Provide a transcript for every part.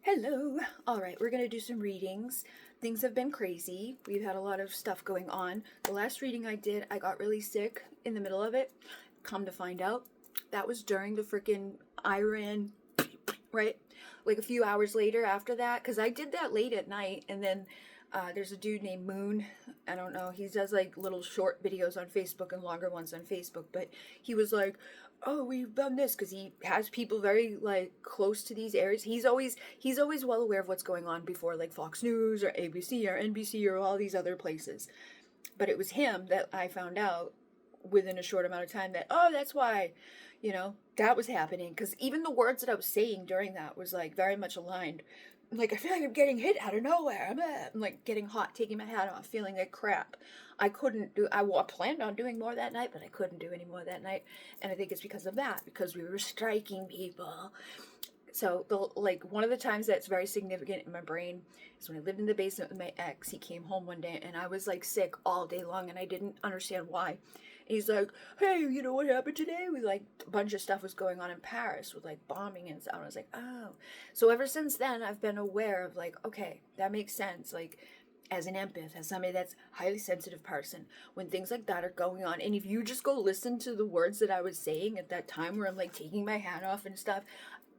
Hello. All right, we're going to do some readings. Things have been crazy. We've had a lot of stuff going on. The last reading I did, I got really sick in the middle of it. Come to find out, that was during the freaking Iran, right? Like a few hours later after that, because I did that late at night, and then there's a dude named Moon. I don't know. He does like little short videos on Facebook and longer ones on Facebook. But he was like, "Oh, we've done this," because he has people very like close to these areas. He's always well aware of what's going on before like Fox News or ABC or NBC or all these other places. But it was him that I found out within a short amount of time that, oh, that's why, that was happening. Because even the words that I was saying during that was like very much aligned. Like, I feel like I'm getting hit out of nowhere. I'm like getting hot, taking my hat off, feeling like crap. I planned on doing more that night, but I couldn't do any more that night. And I think it's because of that, because we were striking people. So, one of the times that's very significant in my brain is when I lived in the basement with my ex. He came home one day and I was like sick all day long and I didn't understand why. He's like, "Hey, you know what happened today?" We like a bunch of stuff was going on in Paris with like bombing and stuff. And I was like, "Oh." So ever since then, I've been aware of like, okay, that makes sense. Like, as an empath, as somebody that's a highly sensitive person, when things like that are going on, and if you just go listen to the words that I was saying at that time where I'm like taking my hat off and stuff,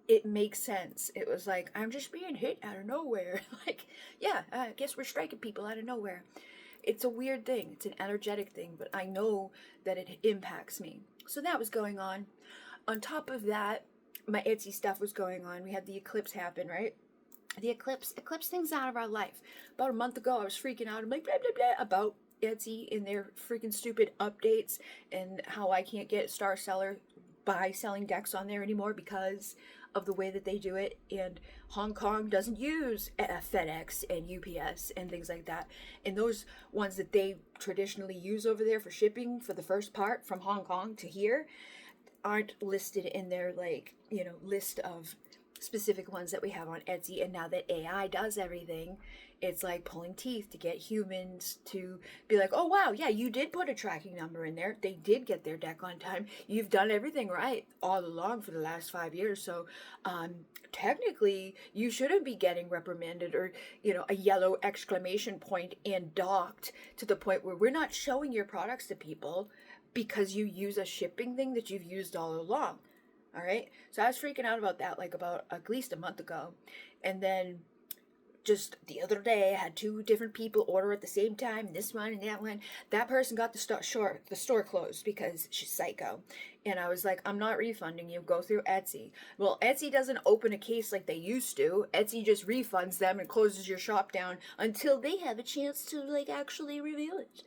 it makes sense. It was like, I'm just being hit out of nowhere. Like, yeah, I guess we're striking people out of nowhere. It's a weird thing. It's an energetic thing, but I know that it impacts me. So that was going on. On top of that, my Etsy stuff was going on. We had the eclipse happen, right? The eclipse things out of our life. About a month ago, I was freaking out. I'm like, blah, blah, blah, about Etsy and their freaking stupid updates and how I can't get Star Seller by selling decks on there anymore because of the way that they do it. And Hong Kong doesn't use FedEx and UPS and things like that. And those ones that they traditionally use over there for shipping for the first part from Hong Kong to here aren't listed in their list of specific ones that we have on Etsy. And now that AI does everything, it's like pulling teeth to get humans to be like, "Oh wow, yeah, you did put a tracking number in there. They did get their deck on time. You've done everything right all along for the last 5 years. So technically you shouldn't be getting reprimanded or a yellow exclamation point and docked to the point where we're not showing your products to people because you use a shipping thing that you've used all along." All right. So I was freaking out about that like about at least a month ago. And then just the other day, I had two different people order at the same time, this one and that one. That person got the store closed because she's psycho. And I was like, "I'm not refunding you. Go through Etsy." Well, Etsy doesn't open a case like they used to. Etsy just refunds them and closes your shop down until they have a chance to like actually review it.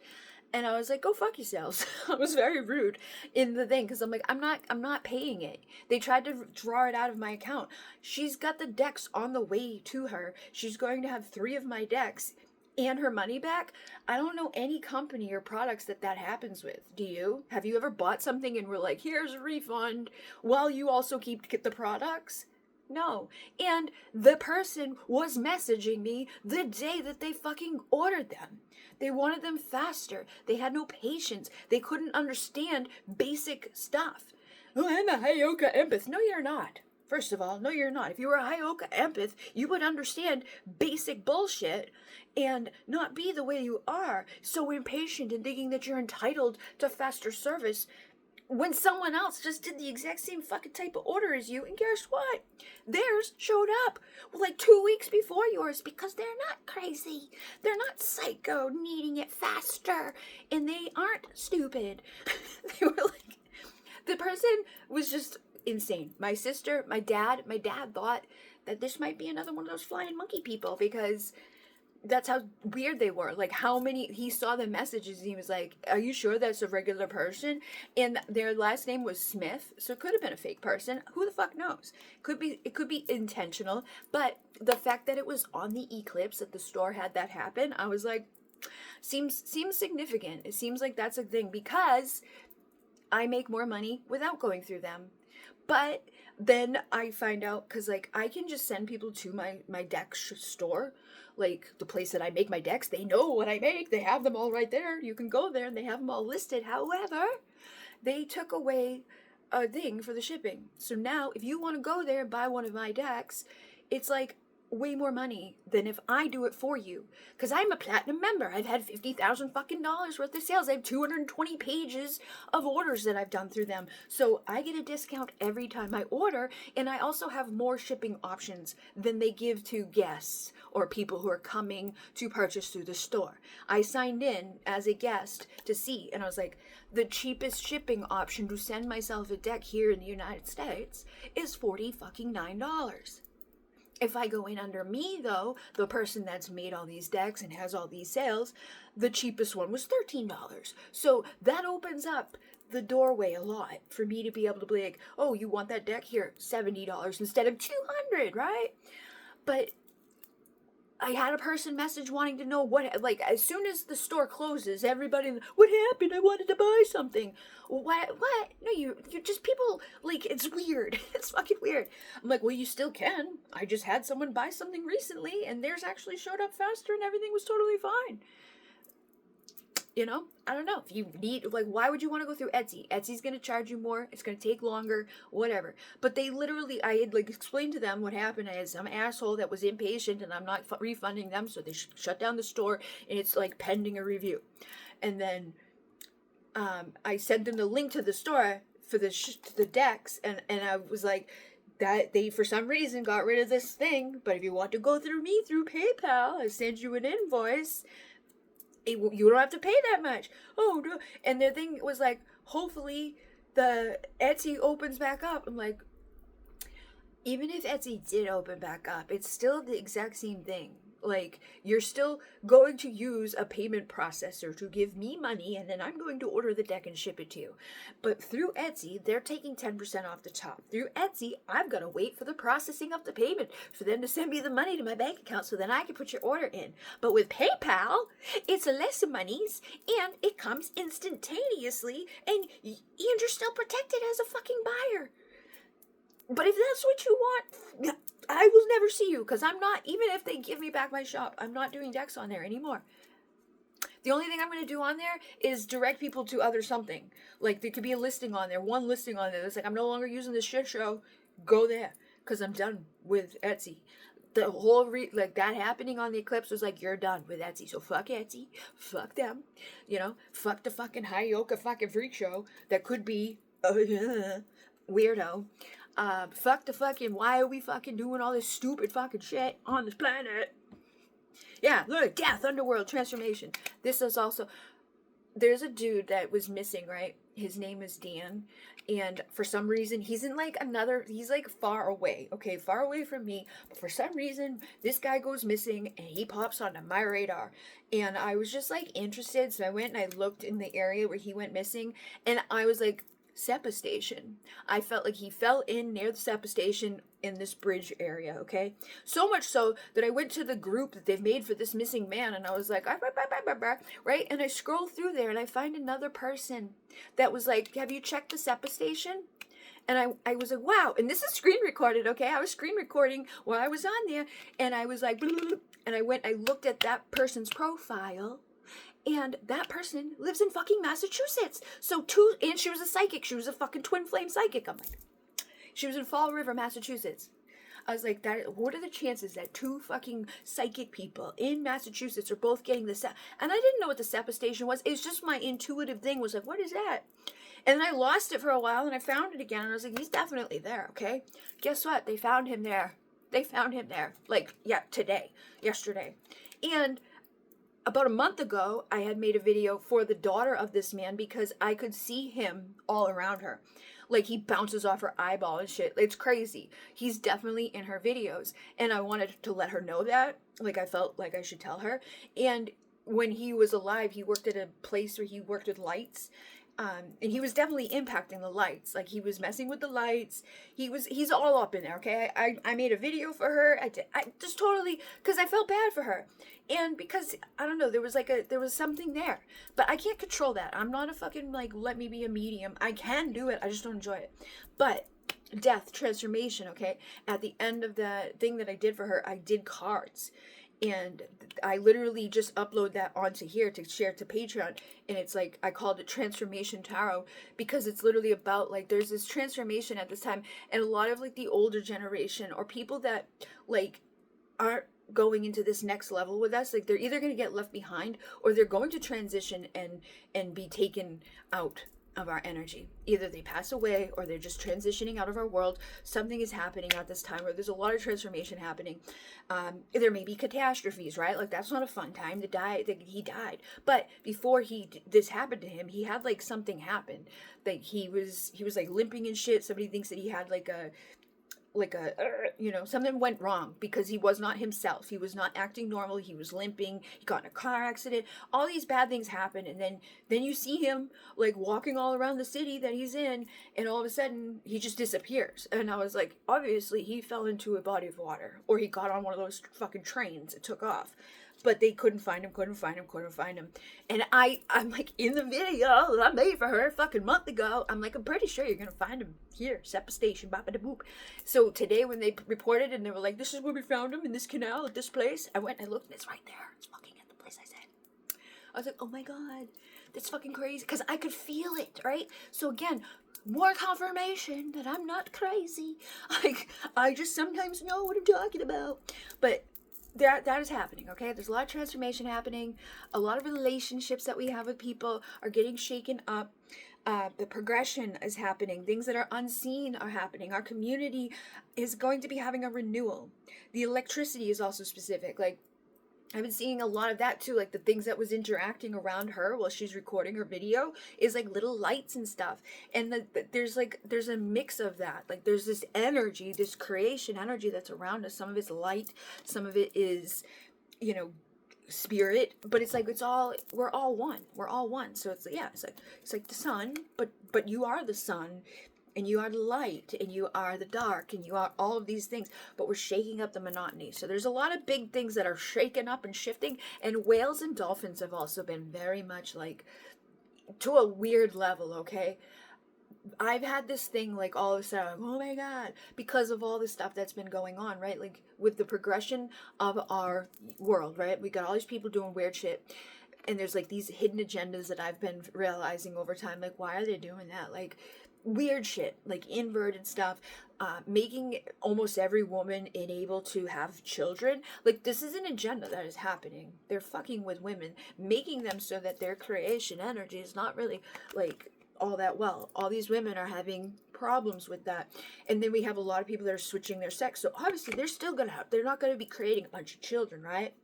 And I was like, "Go fuck yourselves." I was very rude in the thing because I'm like, I'm not paying it. They tried to draw it out of my account. She's got the decks on the way to her. She's going to have 3 of my decks and her money back. I don't know any company or products that happens with. Do you? Have you ever bought something and were like, "Here's a refund," while you also keep the products? No. And the person was messaging me the day that they fucking ordered them. They wanted them faster. They had no patience. They couldn't understand basic stuff. "Oh, I'm a Hyoka empath." No, you're not. First of all, no, you're not. If you were a Hyoka empath, you would understand basic bullshit and not be the way you are, so impatient and thinking that you're entitled to faster service when someone else just did the exact same fucking type of order as you, and guess what? Theirs showed up like 2 weeks before yours because they're not crazy. They're not psycho needing it faster, and they aren't stupid. They were like, the person was just insane. My sister, my dad thought that this might be another one of those flying monkey people because that's how weird they were. Like, he saw the messages and he was like, "Are you sure that's a regular person?" And their last name was Smith, so it could have been a fake person. Who the fuck knows? It could be intentional, but the fact that it was on the eclipse that the store had that happen, I was like, seems significant. It seems like that's a thing because I make more money without going through them. But then I find out, because like I can just send people to my deck store, like the place that I make my decks. They know what I make. They have them all right there. You can go there and they have them all listed. However, they took away a thing for the shipping. So now if you want to go there and buy one of my decks, it's like way more money than if I do it for you. Because I'm a platinum member. I've had $50,000 fucking dollars worth of sales. I have 220 pages of orders that I've done through them. So I get a discount every time I order, and I also have more shipping options than they give to guests or people who are coming to purchase through the store. I signed in as a guest to see, and I was like, the cheapest shipping option to send myself a deck here in the United States is $49. If I go in under me, though, the person that's made all these decks and has all these sales, the cheapest one was $13. So that opens up the doorway a lot for me to be able to be like, oh, you want that deck here, $70 instead of $200, right? But I had a person message wanting to know what, like, as soon as the store closes, everybody, what happened? I wanted to buy something. What? No, you're just people, like, it's weird. It's fucking weird. I'm like, well, you still can. I just had someone buy something recently, and theirs actually showed up faster, and everything was totally fine. You know, I don't know. If you need, like, why would you want to go through Etsy? Etsy's going to charge you more. It's going to take longer, whatever. But they literally, I had, like, explained to them what happened. I had some asshole that was impatient, and I'm not refunding them, so they shut down the store, and it's, like, pending a review. And then I sent them the link to the store for the decks, and I was like, that they, for some reason, got rid of this thing, but if you want to go through me, through PayPal, I send you an invoice. You don't have to pay that much. Oh, no. And the thing was like, hopefully the Etsy opens back up. I'm like, even if Etsy did open back up, it's still the exact same thing. Like, you're still going to use a payment processor to give me money, and then I'm going to order the deck and ship it to you. But through Etsy, they're taking 10% off the top. Through Etsy, I've got to wait for the processing of the payment for them to send me the money to my bank account so then I can put your order in. But with PayPal, it's less monies, and it comes instantaneously, and you're still protected as a fucking buyer. But if that's what you want, I will never see you, because I'm not, even if they give me back my shop, I'm not doing decks on there anymore. The only thing I'm going to do on there is direct people to other something. Like, there could be a listing on there, one listing on there. It's like, I'm no longer using this shit show. Go there, because I'm done with Etsy. The whole, like, that happening on the eclipse was like, you're done with Etsy. So fuck Etsy. Fuck them. You know, fuck the fucking Hayoka fucking freak show that could be a weirdo. Fuck the fucking, why are we fucking doing all this stupid fucking shit on this planet? Yeah, look, death, underworld, transformation. This is also, there's a dude that was missing, right? His name is Dan, and for some reason, he's in like he's like far away, okay? Far away from me, but for some reason, this guy goes missing, and he pops onto my radar, and I was just like interested, so I went and I looked in the area where he went missing, and I was like, SEPA station. I felt like he fell in near the SEPA station in this bridge area, okay? So much so that I went to the group that they've made for this missing man, and I was like, right? And I scroll through there, and I find another person that was like, have you checked the SEPA station? And I was like, wow. And this is screen recorded, okay? I was screen recording while I was on there, and I was like, and I looked at that person's profile, and that person lives in fucking Massachusetts. And she was a psychic. She was a fucking twin flame psychic. I'm like, she was in Fall River, Massachusetts. I was like, what are the chances that two fucking psychic people in Massachusetts are both getting the SEPA? And I didn't know what the SEPA station was. It's just my intuitive thing was like, what is that? And then I lost it for a while, and I found it again, and I was like, he's definitely there, okay? Guess what? They found him there. Like, yeah, yesterday. And about a month ago, I had made a video for the daughter of this man because I could see him all around her. Like, he bounces off her eyeball and shit. It's crazy. He's definitely in her videos. And I wanted to let her know that. Like, I felt like I should tell her. And when he was alive, he worked at a place where he worked with lights. And he was definitely impacting the lights. Like, he was messing with the lights. He's all up in there, okay? I made a video for her. I just totally, because I felt bad for her. And because, I don't know, there was something there. But I can't control that. I'm not a fucking, like, let me be a medium. I can do it. I just don't enjoy it. But death, transformation, okay? At the end of the thing that I did for her, I did cards. And I literally just upload that onto here to share to Patreon. And it's like, I called it Transformation Tarot because it's literally about, like, there's this transformation at this time. And a lot of, like, the older generation or people that, like, aren't going into this next level with us, like they're either going to get left behind or they're going to transition and be taken out of our energy. Either they pass away or they're just transitioning out of our world. Something is happening at this time where there's a lot of transformation happening. There may be catastrophes, right? Like that's not a fun time to die. Like, he died, but before this happened to him, he had like something happen. Like he was like limping and shit. Somebody thinks that he had like a something went wrong because he was not himself. He was not acting normal. He was limping. He got in a car accident. All these bad things happen, and then you see him like walking all around the city that he's in, and all of a sudden he just disappears. And I was like, obviously he fell into a body of water, or he got on one of those fucking trains and took off. But they couldn't find him. And I'm like, in the video that I made for her a fucking month ago, I'm like, I'm pretty sure you're going to find him here, Sepa Station, bop da boop. So today when they reported and they were like, this is where we found him, in this canal at this place, I went and I looked and it's right there. It's fucking at the place I said. I was like, oh my God, that's fucking crazy. Because I could feel it, right? So again, more confirmation that I'm not crazy. Like, I just sometimes know what I'm talking about. But that is happening, okay? There's a lot of transformation happening. A lot of relationships that we have with people are getting shaken up. The progression is happening. Things that are unseen are happening. Our community is going to be having a renewal. The electricity is also specific. Like, I've been seeing a lot of that too, like the things that was interacting around her while she's recording her video is like little lights and stuff. And there's a mix of that. Like there's this energy, this creation energy that's around us. Some of it's light, some of it is, spirit, but it's like we're all one. We're all one. So it's like the sun, but you are the sun. And you are the light, and you are the dark, and you are all of these things, but we're shaking up the monotony. So there's a lot of big things that are shaken up and shifting, and whales and dolphins have also been very much like, to a weird level, okay? I've had this thing like all of a sudden, like, oh my God, because of all this stuff that's been going on, right? Like with the progression of our world, right? We got all these people doing weird shit. And there's like these hidden agendas that I've been realizing over time. Like, why are they doing that? Like, weird shit, like inverted stuff, making almost every woman unable to have children. Like, this is an agenda that is happening. They're fucking with women, making them so that their creation energy is not really like all that well. All these women are having problems with that. And then we have a lot of people that are switching their sex. So obviously they're not going to be creating a bunch of children, right?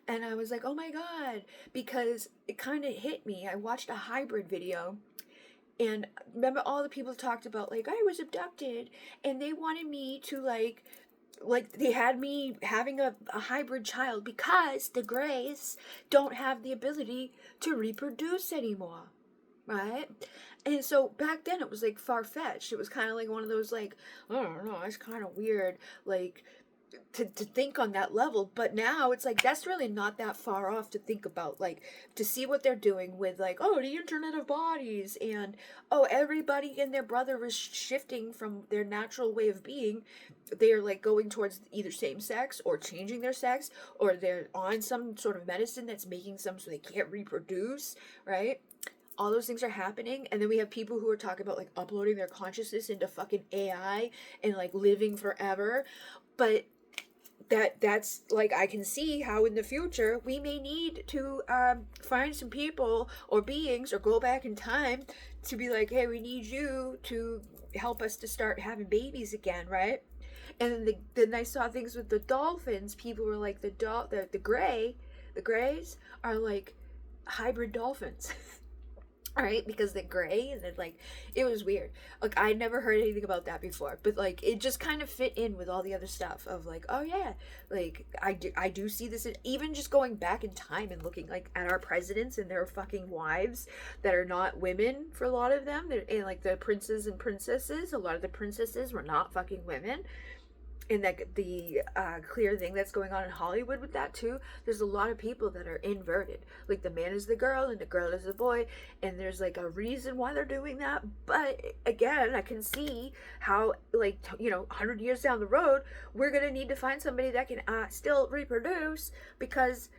And I was like, oh my God, because it kind of hit me. I watched a hybrid video. And remember all the people talked about, like, I was abducted and they wanted me to, like they had me having a hybrid child because the Greys don't have the ability to reproduce anymore, right? And so back then it was, like, far-fetched. It was kind of like one of those, like, I don't know, it's kind of weird, like, to think on that level. But now it's like that's really not that far off to think about, like, to see what they're doing with, like, oh, the internet of bodies, and oh, everybody and their brother is shifting from their natural way of being. They're like going towards either same sex or changing their sex, or they're on some sort of medicine that's making them so they can't reproduce, right? All those things are happening. And then we have people who are talking about, like, uploading their consciousness into fucking AI and, like, living forever. But that's like, I can see how in the future we may need to find some people or beings or go back in time to be like, hey, we need you to help us to start having babies again, right? And then I saw things with the dolphins. People were like, the Greys are like hybrid dolphins. All right, because they're gray, and then, like, it was weird. Like, I never heard anything about that before, but, like, it just kind of fit in with all the other stuff of, like, oh yeah, like, I do see this, even just going back in time and looking, like, at our presidents and their fucking wives that are not women for a lot of them, and, like, the princes and princesses, a lot of the princesses were not fucking women. And that the clear thing that's going on in Hollywood with that too, there's a lot of people that are inverted. Like, the man is the girl and the girl is the boy, and there's like a reason why they're doing that. But again, I can see how, like, 100 years down the road, we're gonna need to find somebody that can still reproduce, because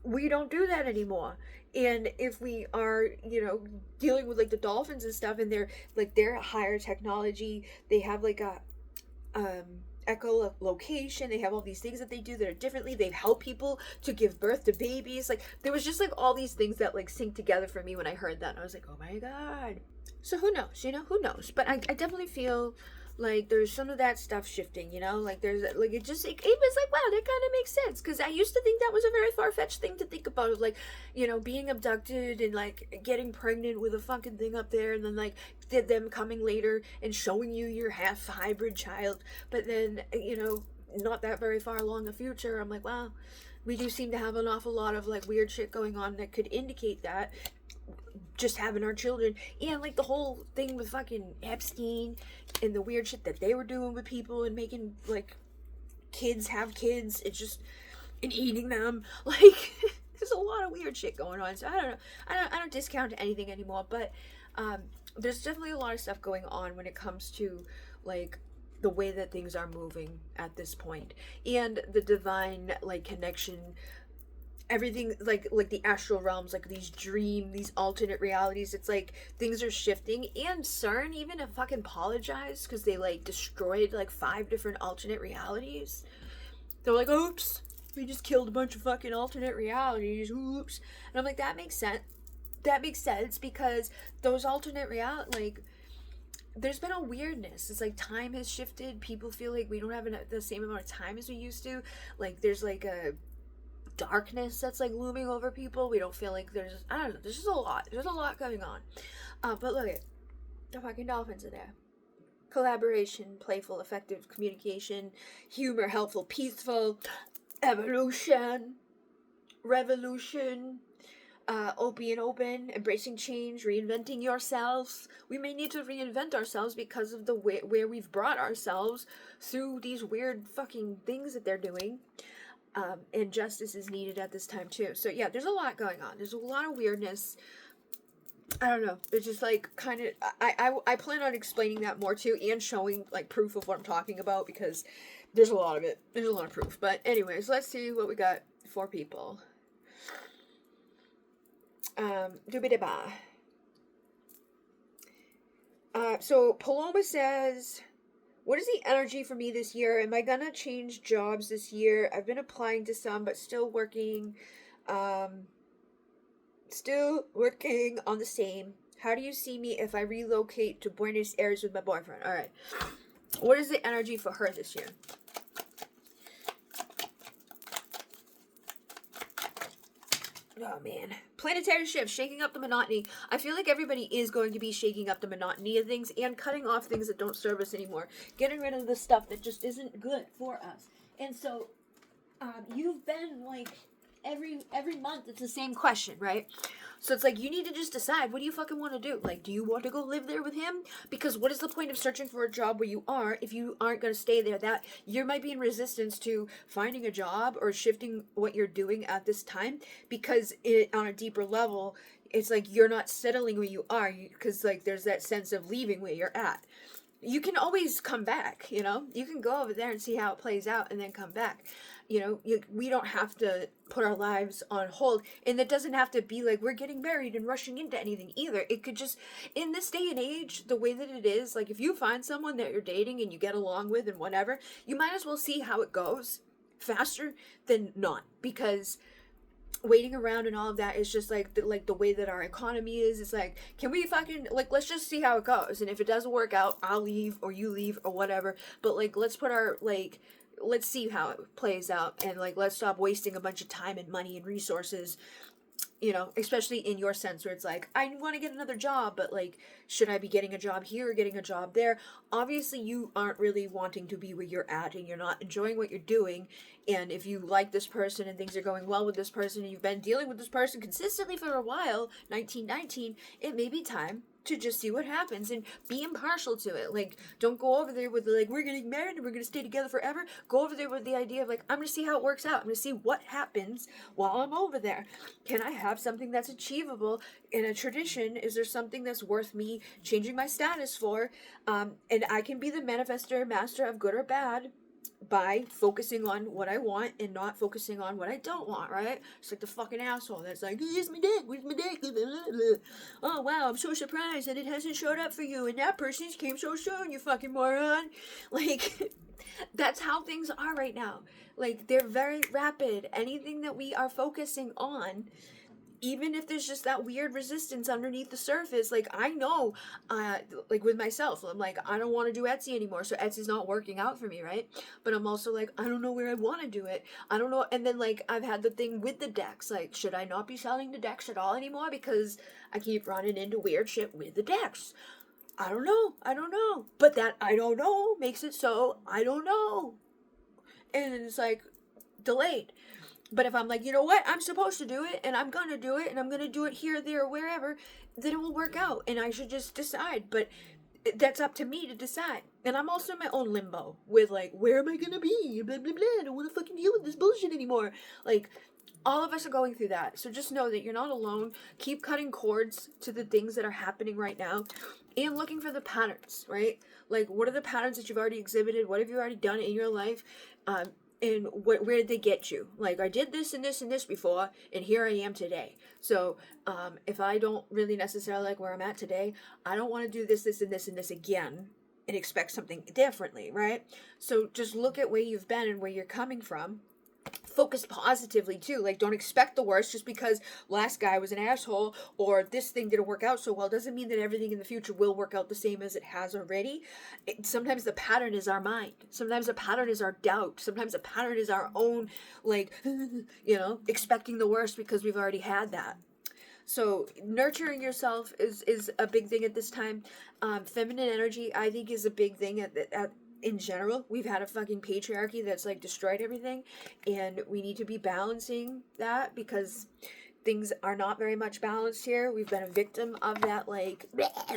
we don't do that anymore. And if we are, dealing with, like, the dolphins and stuff, and they're higher technology, they have like a echolocation. They have all these things that they do that are differently. They've helped people to give birth to babies. Like, there was just like all these things that like synced together for me when I heard that. And I was like, oh my God. So who knows, who knows? But I definitely feel like there's some of that stuff shifting, like there's like, it was like, wow, that kind of makes sense. Because I used to think that was a very far-fetched thing to think about, of like, being abducted and like getting pregnant with a fucking thing up there, and then like them coming later and showing you your half hybrid child. But then, not that very far along the future, I'm like, wow, we do seem to have an awful lot of like weird shit going on that could indicate that, just having our children. And like the whole thing with fucking Epstein and the weird shit that they were doing with people and making like kids have kids, it's just, and eating them, like there's a lot of weird shit going on. So I don't know, I don't discount anything anymore, but there's definitely a lot of stuff going on when it comes to like the way that things are moving at this point, and the divine like connection, everything, like the astral realms, like these alternate realities. It's like things are shifting, and CERN even fucking apologized because they like destroyed like 5 different alternate realities. They're like, oops, we just killed a bunch of fucking alternate realities, oops. And I'm like, that makes sense because those alternate like, there's been a weirdness. It's like time has shifted. People feel like we don't have the same amount of time as we used to. Like there's like a darkness that's like looming over people. We don't feel like I don't know, there's just a lot going on. But look at the fucking dolphins are there. Collaboration, playful, effective communication, humor, helpful, peaceful, evolution, revolution, open, embracing change, reinventing yourselves. We may need to reinvent ourselves because of the where we've brought ourselves through these weird fucking things that they're doing. And justice is needed at this time too. So yeah, there's a lot going on. There's a lot of weirdness. I don't know. It's just like kind of. I plan on explaining that more too, and showing like proof of what I'm talking about, because there's a lot of it. There's a lot of proof. But anyways, let's see what we got for people. Doobie-da-ba. So Paloma says, what is the energy for me this year? Am I gonna change jobs this year? I've been applying to some, but still working on the same. How do you see me if I relocate to Buenos Aires with my boyfriend? All right. What is the energy for her this year? Oh, man. Planetary shift, shaking up the monotony. I feel like everybody is going to be shaking up the monotony of things and cutting off things that don't serve us anymore. Getting rid of the stuff that just isn't good for us. And so, you've been, like, every month it's the same question, right? So it's like, you need to just decide, what do you fucking want to do? Like, do you want to go live there with him? Because what is the point of searching for a job where you are if you aren't going to stay there? That you might be in resistance to finding a job or shifting what you're doing at this time, because on a deeper level, it's like you're not settling where you are, because like there's that sense of leaving where you're at. You can always come back, you can go over there and see how it plays out and then come back. We don't have to put our lives on hold, and it doesn't have to be like we're getting married and rushing into anything either. It could just, in this day and age, the way that it is, like if you find someone that you're dating and you get along with and whatever, you might as well see how it goes faster than not, because waiting around and all of that is just like the way that our economy is. It's like, can we fucking, like, let's just see how it goes, and if it doesn't work out, I'll leave or you leave or whatever, but like let's put our let's see how it plays out, and like let's stop wasting a bunch of time and money and resources, especially in your sense where it's like, I want to get another job, but like, should I be getting a job here or getting a job there? Obviously you aren't really wanting to be where you're at, and you're not enjoying what you're doing. And if you like this person and things are going well with this person, and you've been dealing with this person consistently for a while, 1919, it may be time to just see what happens and be impartial to it. Like, don't go over there with like, we're getting married and we're gonna stay together forever. Go over there with the idea of like, I'm gonna see how it works out. I'm gonna see what happens while I'm over there. Can I have something that's achievable in a tradition? Is there something that's worth me changing my status for? And I can be the manifester master of good or bad. by focusing on what I want and not focusing on what I don't want, right? It's like the fucking asshole that's like, here's my dick, where's my dick? Oh, wow, I'm so surprised that it hasn't showed up for you, and that person's came so soon, you fucking moron. Like, that's how things are right now. Like, they're very rapid. Anything that we are focusing on, even if there's just that weird resistance underneath the surface, like I know, like with myself, I'm like, I don't want to do Etsy anymore, so Etsy's not working out for me, right? But I'm also like, I don't know where I want to do it. I don't know. And then like I've had the thing with the decks, like, should I not be selling the decks at all anymore because I keep running into weird shit with the decks? I don't know. But that I don't know makes it so I don't know. And it's like delayed. But if I'm like, you know what, I'm supposed to do it, and I'm gonna do it, and I'm gonna do it here, there, wherever, then it will work out, and I should just decide. But that's up to me to decide. And I'm also in my own limbo with like, where am I gonna be? Blah blah blah. I don't want to fucking deal with this bullshit anymore. Like, all of us are going through that. So just know that you're not alone. Keep cutting cords to the things that are happening right now, and looking for the patterns, right? Like, what are the patterns that you've already exhibited? What have you already done in your life? And where did they get you? Like, I did this and this and this before, and here I am today. So if I don't really necessarily like where I'm at today, I don't want to do this, this, and this, and this again and expect something differently, right? So just look at where you've been and where you're coming from. Focus positively too. Like, don't expect the worst just because last guy was an asshole or this thing didn't work out so well doesn't mean that everything in the future will work out the same as it has already. Sometimes the pattern is our mind. Sometimes the pattern is our doubt. Sometimes the pattern is our own, like, expecting the worst because we've already had that. So nurturing yourself is a big thing at this time. Feminine energy, I think, is a big thing in general. We've had a fucking patriarchy that's like destroyed everything, and we need to be balancing that because things are not very much balanced here. We've been a victim of that, like,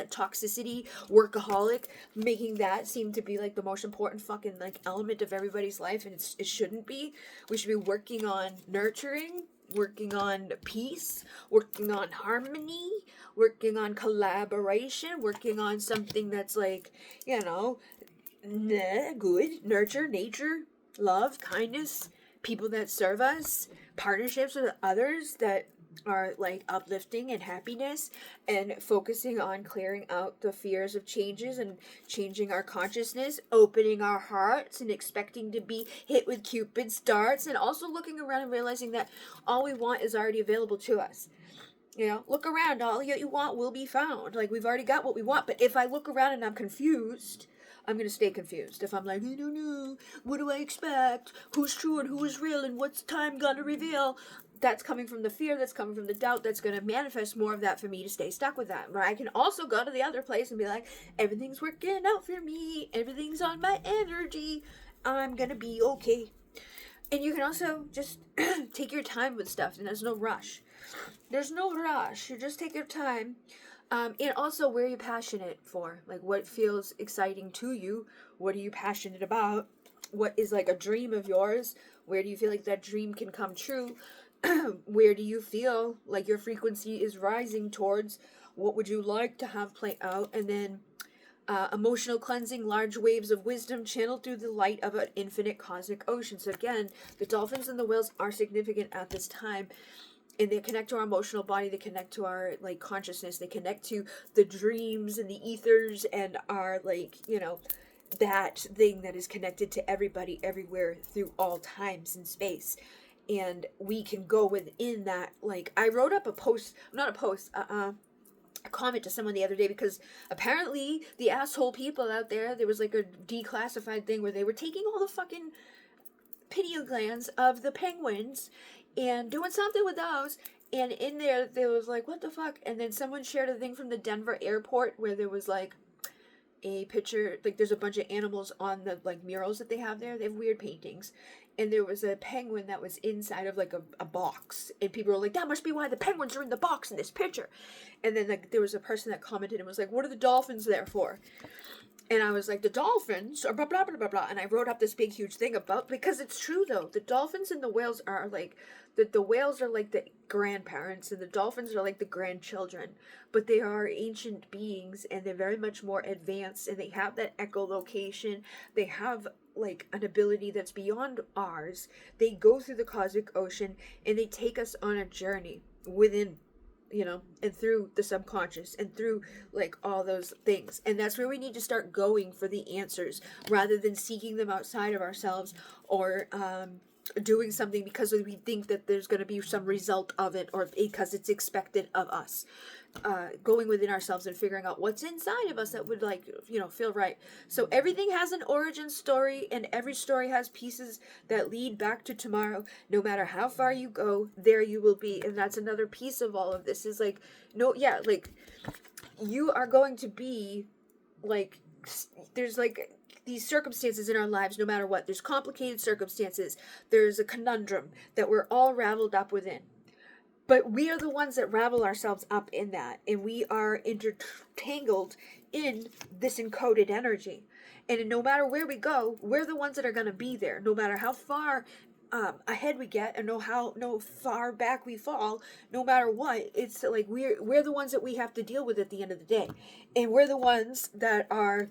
toxicity, workaholic, making that seem to be like the most important fucking like element of everybody's life, and it shouldn't be. We should be working on nurturing, working on peace, working on harmony, working on collaboration, working on something that's like, good, nurture, nature, love, kindness, people that serve us, partnerships with others that are like uplifting and happiness, and focusing on clearing out the fears of changes and changing our consciousness, opening our hearts and expecting to be hit with Cupid's darts, and also looking around and realizing that all we want is already available to us. Look around, all you want will be found. Like, we've already got what we want. But if I look around and I'm confused, I'm going to stay confused. If I'm like, I don't know, what do I expect? Who's true and who is real and what's time gonna reveal? That's coming from the fear, that's coming from the doubt, that's going to manifest more of that for me to stay stuck with that. But I can also go to the other place and be like, everything's working out for me, everything's on my energy, I'm going to be okay. And you can also just take your time with stuff, and there's no rush. There's no rush. You just take your time. And also, where are you passionate for? Like, what feels exciting to you? What are you passionate about? What is like a dream of yours? Where do you feel like that dream can come true? Where do you feel like your frequency is rising towards? What would you like to have play out? And then emotional cleansing, large waves of wisdom channeled through the light of an infinite cosmic ocean. So again, the dolphins and the whales are significant at this time. And they connect to our emotional body, they connect to our like consciousness, they connect to the dreams and the ethers and our like, that thing that is connected to everybody everywhere through all times and space. And we can go within that. Like, I wrote up a comment to someone the other day because apparently the asshole people out there was like a declassified thing where they were taking all the fucking pineal glands of the penguins and doing something with those, and in there was like, what the fuck? And then someone shared a thing from the Denver airport where there was like a picture, like there's a bunch of animals on the like murals that they have there. They have weird paintings, and there was a penguin that was inside of like a box, and people were like, that must be why the penguins are in the box in this picture. And then like there was a person that commented and was like, what are the dolphins there for? And I was like, the dolphins are blah, blah, blah, blah, blah. And I wrote up this big, huge thing about, because it's true, though. The dolphins and the whales are like, the whales are like the grandparents, and the dolphins are like the grandchildren. But they are ancient beings, and they're very much more advanced, and they have that echolocation. They have, like, an ability that's beyond ours. They go through the cosmic ocean, and they take us on a journey within, and through the subconscious and through like all those things. And that's where we need to start going for the answers, rather than seeking them outside of ourselves, or doing something because we think that there's going to be some result of it, or because it's expected of us. Going within ourselves and figuring out what's inside of us that would, like, feel right. So everything has an origin story, and every story has pieces that lead back to tomorrow. No matter how far you go, there you will be. And that's another piece of all of this, is like, like, you are going to be, like, there's like these circumstances in our lives. No matter what, there's complicated circumstances, there's a conundrum that we're all raveled up within. But we are the ones that ravel ourselves up in that, and we are intertangled in this encoded energy. And no matter where we go, we're the ones that are going to be there. No matter how far ahead we get, and no far back we fall, no matter what, it's like we're the ones that we have to deal with at the end of the day. And we're the ones that are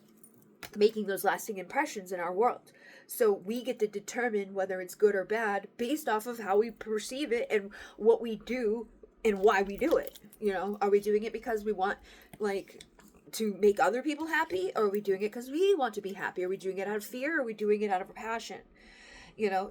making those lasting impressions in our world. So we get to determine whether it's good or bad based off of how we perceive it and what we do and why we do it. Are we doing it because we want, like, to make other people happy? Or are we doing it because we want to be happy? Are we doing it out of fear? Or are we doing it out of passion?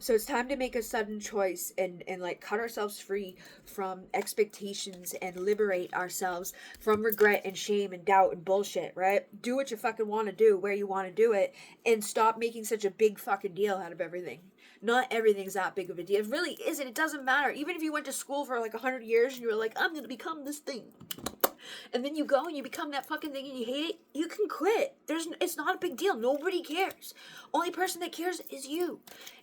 So it's time to make a sudden choice and like cut ourselves free from expectations and liberate ourselves from regret and shame and doubt and bullshit, right? Do what you fucking want to do, where you want to do it, and stop making such a big fucking deal out of everything. Not everything's that big of a deal. It really isn't. It doesn't matter. Even if you went to school for like 100 years and you were like, I'm going to become this thing. And then you go and you become that fucking thing and you hate it, you can quit. It's not a big deal. Nobody cares. Only person that cares is you.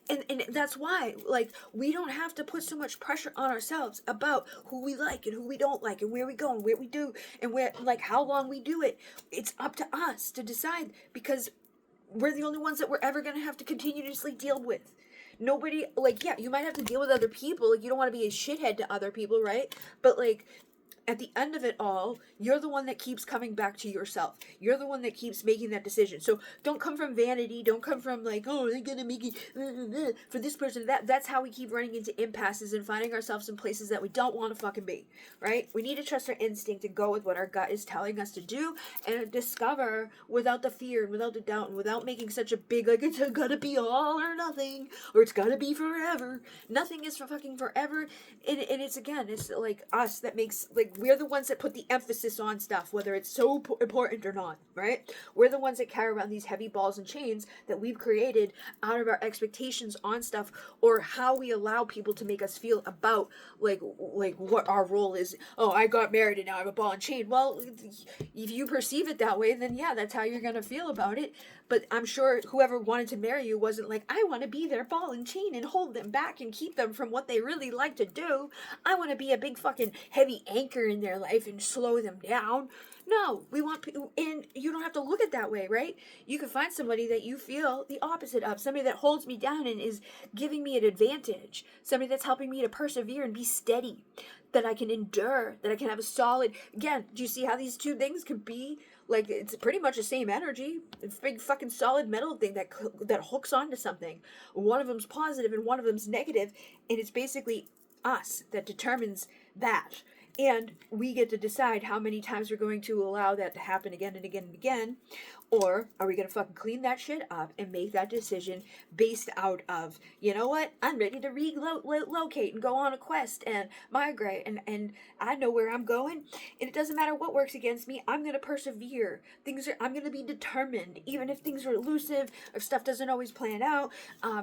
And that's why, like, we don't have to put so much pressure on ourselves about who we like and who we don't like and where we go and where we do and where, like, how long we do it. It's up to us to decide, because we're the only ones that we're ever going to have to continuously deal with. Nobody, like, yeah, you might have to deal with other people. Like, you don't want to be a shithead to other people, right? But, like, at the end of it all, you're the one that keeps coming back to yourself. You're the one that keeps making that decision. So don't come from vanity. Don't come from like, oh, they're going to make it for this person. That's how we keep running into impasses and finding ourselves in places that we don't want to fucking be, right? We need to trust our instinct and go with what our gut is telling us to do, and discover without the fear and without the doubt and without making such a big, like, it's gotta be all or nothing, or it's gotta be forever. Nothing is for fucking forever. And it's, again, it's like us that makes, like, we're the ones that put the emphasis on stuff, whether it's so important or not, right? We're the ones that carry around these heavy balls and chains that we've created out of our expectations on stuff, or how we allow people to make us feel about, like what our role is. Oh, I got married and now I have a ball and chain. Well, if you perceive it that way, then yeah, that's how you're going to feel about it. But I'm sure whoever wanted to marry you wasn't like, I want to be their ball and chain and hold them back and keep them from what they really like to do. I want to be a big fucking heavy anchor in their life and slow them down. No, we want people, and you don't have to look at it that way, right? You can find somebody that you feel the opposite of, somebody that holds me down and is giving me an advantage, somebody that's helping me to persevere and be steady, that I can endure, that I can have a solid, again, do you see how these two things could be? Like, it's pretty much the same energy. It's a big fucking solid metal thing that hooks onto something. One of them's positive and one of them's negative, and it's basically us that determines that. And we get to decide how many times we're going to allow that to happen again and again and again. Or are we going to fucking clean that shit up and make that decision based out of, you know what, I'm ready to relocate and go on a quest and migrate, and I know where I'm going, and it doesn't matter what works against me, I'm going to persevere. I'm going to be determined, even if things are elusive, if stuff doesn't always plan out,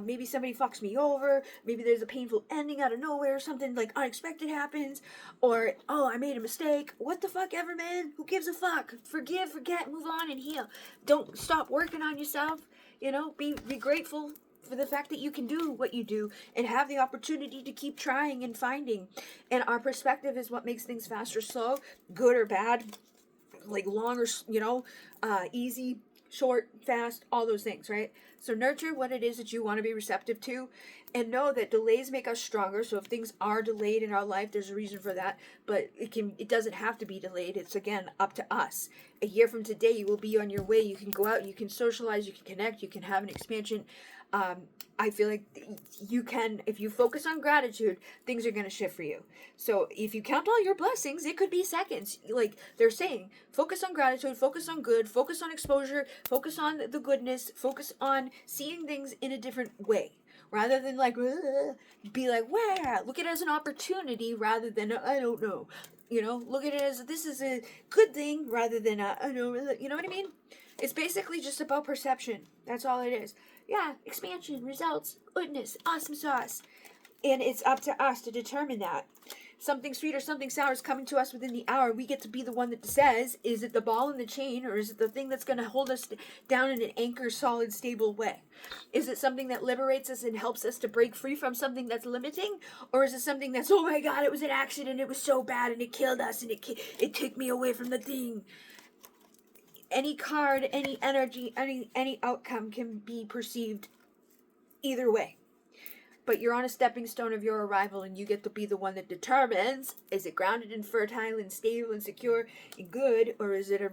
maybe somebody fucks me over, maybe there's a painful ending out of nowhere, or something like unexpected happens, or, oh, I made a mistake. What the fuck ever, man? Who gives a fuck? Forgive, forget, move on, and heal. Don't stop working on yourself. Be grateful for the fact that you can do what you do and have the opportunity to keep trying and finding. And our perspective is what makes things fast or slow, good or bad, like long or, easy short, fast, all those things, right? So nurture what it is that you want to be receptive to, and know that delays make us stronger. So if things are delayed in our life, there's a reason for that, but it doesn't have to be delayed. It's, again, up to us. A year from today, you will be on your way. You can go out, you can socialize, you can connect, you can have an expansion. I feel like you can, if you focus on gratitude, things are going to shift for you. So if you count all your blessings, it could be seconds. Like they're saying, focus on gratitude, focus on good, focus on exposure, focus on the goodness, focus on seeing things in a different way. Rather than like, be like, wow, look at it as an opportunity rather than, I don't know. You know, look at it as this is a good thing rather than, I don't know, you know what I mean? It's basically just about perception. That's all it is. Yeah, expansion, results, goodness, awesome sauce. And it's up to us to determine that. Something sweet or something sour is coming to us within the hour. We get to be the one that says, is it the ball in the chain, or is it the thing that's going to hold us down in an anchor, solid, stable way? Is it something that liberates us and helps us to break free from something that's limiting? Or is it something that's, oh my God, it was an accident, it was so bad, and it killed us, and it took me away from the thing? Any card, any energy, any outcome can be perceived either way. But you're on a stepping stone of your arrival, and you get to be the one that determines, is it grounded and fertile and stable and secure and good, or is it a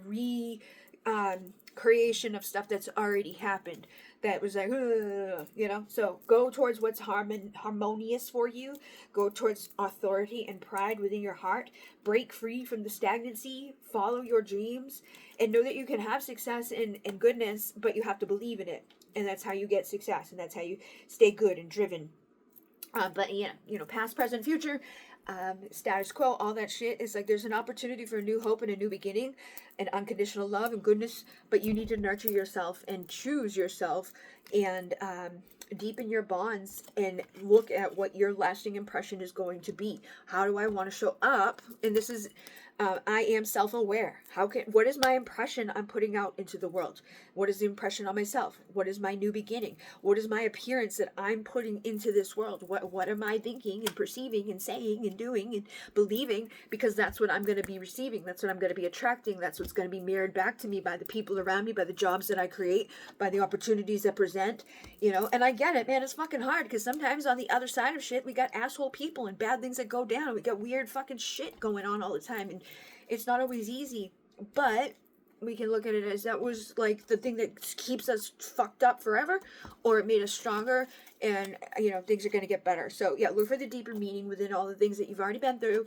creation of stuff that's already happened that was like, you know? So go towards what's harmonious for you. Go towards authority and pride within your heart. Break free from the stagnancy. Follow your dreams. And know that you can have success and goodness, but you have to believe in it. And that's how you get success, and that's how you stay good and driven. But yeah, you know, past, present, future, status quo, all that shit is like there's an opportunity for a new hope and a new beginning and unconditional love and goodness, but you need to nurture yourself and choose yourself and deepen your bonds and look at what your lasting impression is going to be. How do I want to show up? And this is I am self-aware. What is my impression I'm putting out into the world? What is the impression on myself? What is my new beginning? What is my appearance that I'm putting into this world? What am I thinking and perceiving and saying and doing and believing? Because that's what I'm going to be receiving. That's what I'm going to be attracting. That's what's going to be mirrored back to me by the people around me, by the jobs that I create, by the opportunities that present, you know. And I get it, man. It's fucking hard because sometimes on the other side of shit, we got asshole people and bad things that go down. We got weird fucking shit going on all the time. And it's not always easy, but we can look at it as that was like the thing that keeps us fucked up forever, or it made us stronger, and you know, things are going to get better. So yeah, look for the deeper meaning within all the things that you've already been through,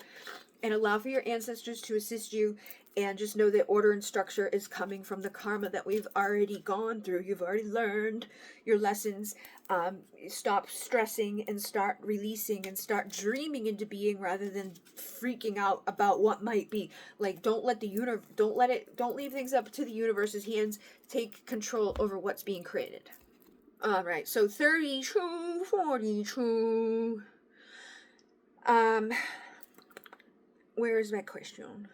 and allow for your ancestors to assist you, and just know that order and structure is coming from the karma that we've already gone through. You've already learned your lessons. Stop stressing and start releasing and start dreaming into being rather than freaking out about what might be. Like, don't leave things up to the universe's hands. Take control over what's being created. All right, so 32, 42. Where is my question?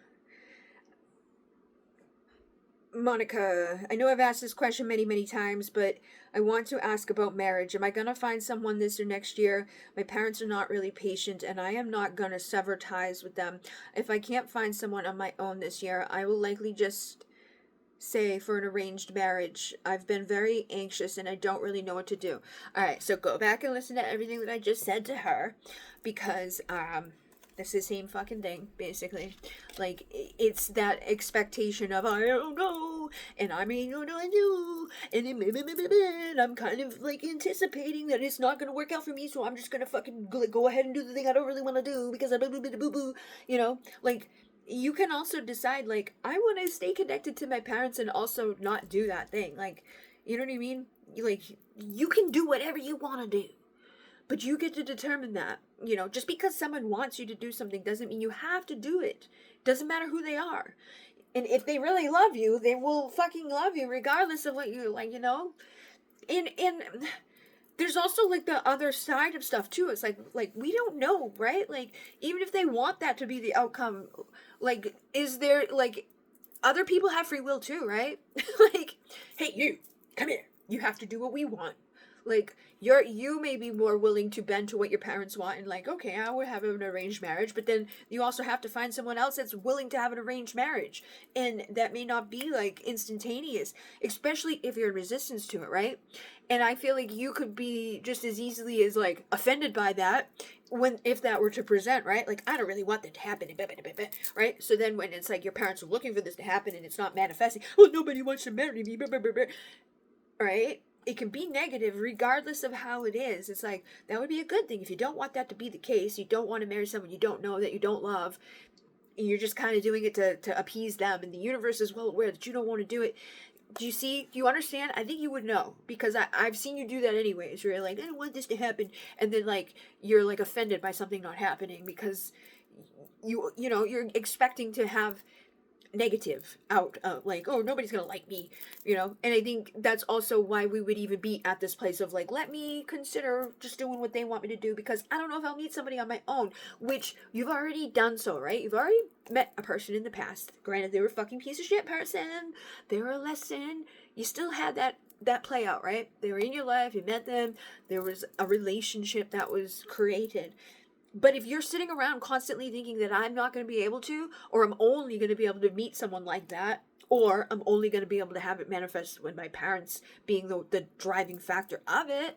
Monica, I know I've asked this question many, many times, but I want to ask about marriage. Am I going to find someone this or next year? My parents are not really patient, and I am not going to sever ties with them. If I can't find someone on my own this year, I will likely just say for an arranged marriage. I've been very anxious, and I don't really know what to do. All right, so go back and listen to everything that I just said to her, because it's the same fucking thing, basically. Like, it's that expectation of, I don't know, and I mean, what do I do? And then, I'm kind of, like, anticipating that it's not going to work out for me, so I'm just going to fucking go ahead and do the thing I don't really want to do, because I boo-boo-boo-boo, you know? Like, you can also decide, like, I want to stay connected to my parents and also not do that thing. Like, you know what I mean? Like, you can do whatever you want to do. But you get to determine that, you know, just because someone wants you to do something doesn't mean you have to do it. Doesn't matter who they are. And if they really love you, they will fucking love you regardless of what you, like, you know. And there's also, like, the other side of stuff, too. It's like, we don't know, right? Like, even if they want that to be the outcome, like, is there, like, other people have free will, too, right? Like, hey, you, come here. You have to do what we want. Like, you may be more willing to bend to what your parents want and like, okay, I would have an arranged marriage, but then you also have to find someone else that's willing to have an arranged marriage. And that may not be like instantaneous, especially if you're in resistance to it, right? And I feel like you could be just as easily as like offended by that when if that were to present, right? Like, I don't really want that to happen, right? So then when it's like your parents are looking for this to happen and it's not manifesting, well, nobody wants to marry me, right? It can be negative regardless of how it is. It's like, that would be a good thing. If you don't want that to be the case, you don't want to marry someone you don't know, that you don't love, and you're just kind of doing it to appease them, and the universe is well aware that you don't want to do it. Do you see? Do you understand? I think you would know, because I've seen you do that anyways. You're like, I don't want this to happen, and then like you're like offended by something not happening because you know you're expecting to have negative out, like, oh, nobody's gonna like me, you know. And I think that's also why we would even be at this place of like, let me consider just doing what they want me to do, because I don't know if I'll meet somebody on my own, which you've already done so, right? You've already met a person in the past. Granted, they were a fucking piece of shit person, they were a lesson, you still had that play out, right? They were in your life, you met them, there was a relationship that was created. But if you're sitting around constantly thinking that I'm not going to be able to, or I'm only going to be able to meet someone like that, or I'm only going to be able to have it manifest when my parents being the driving factor of it,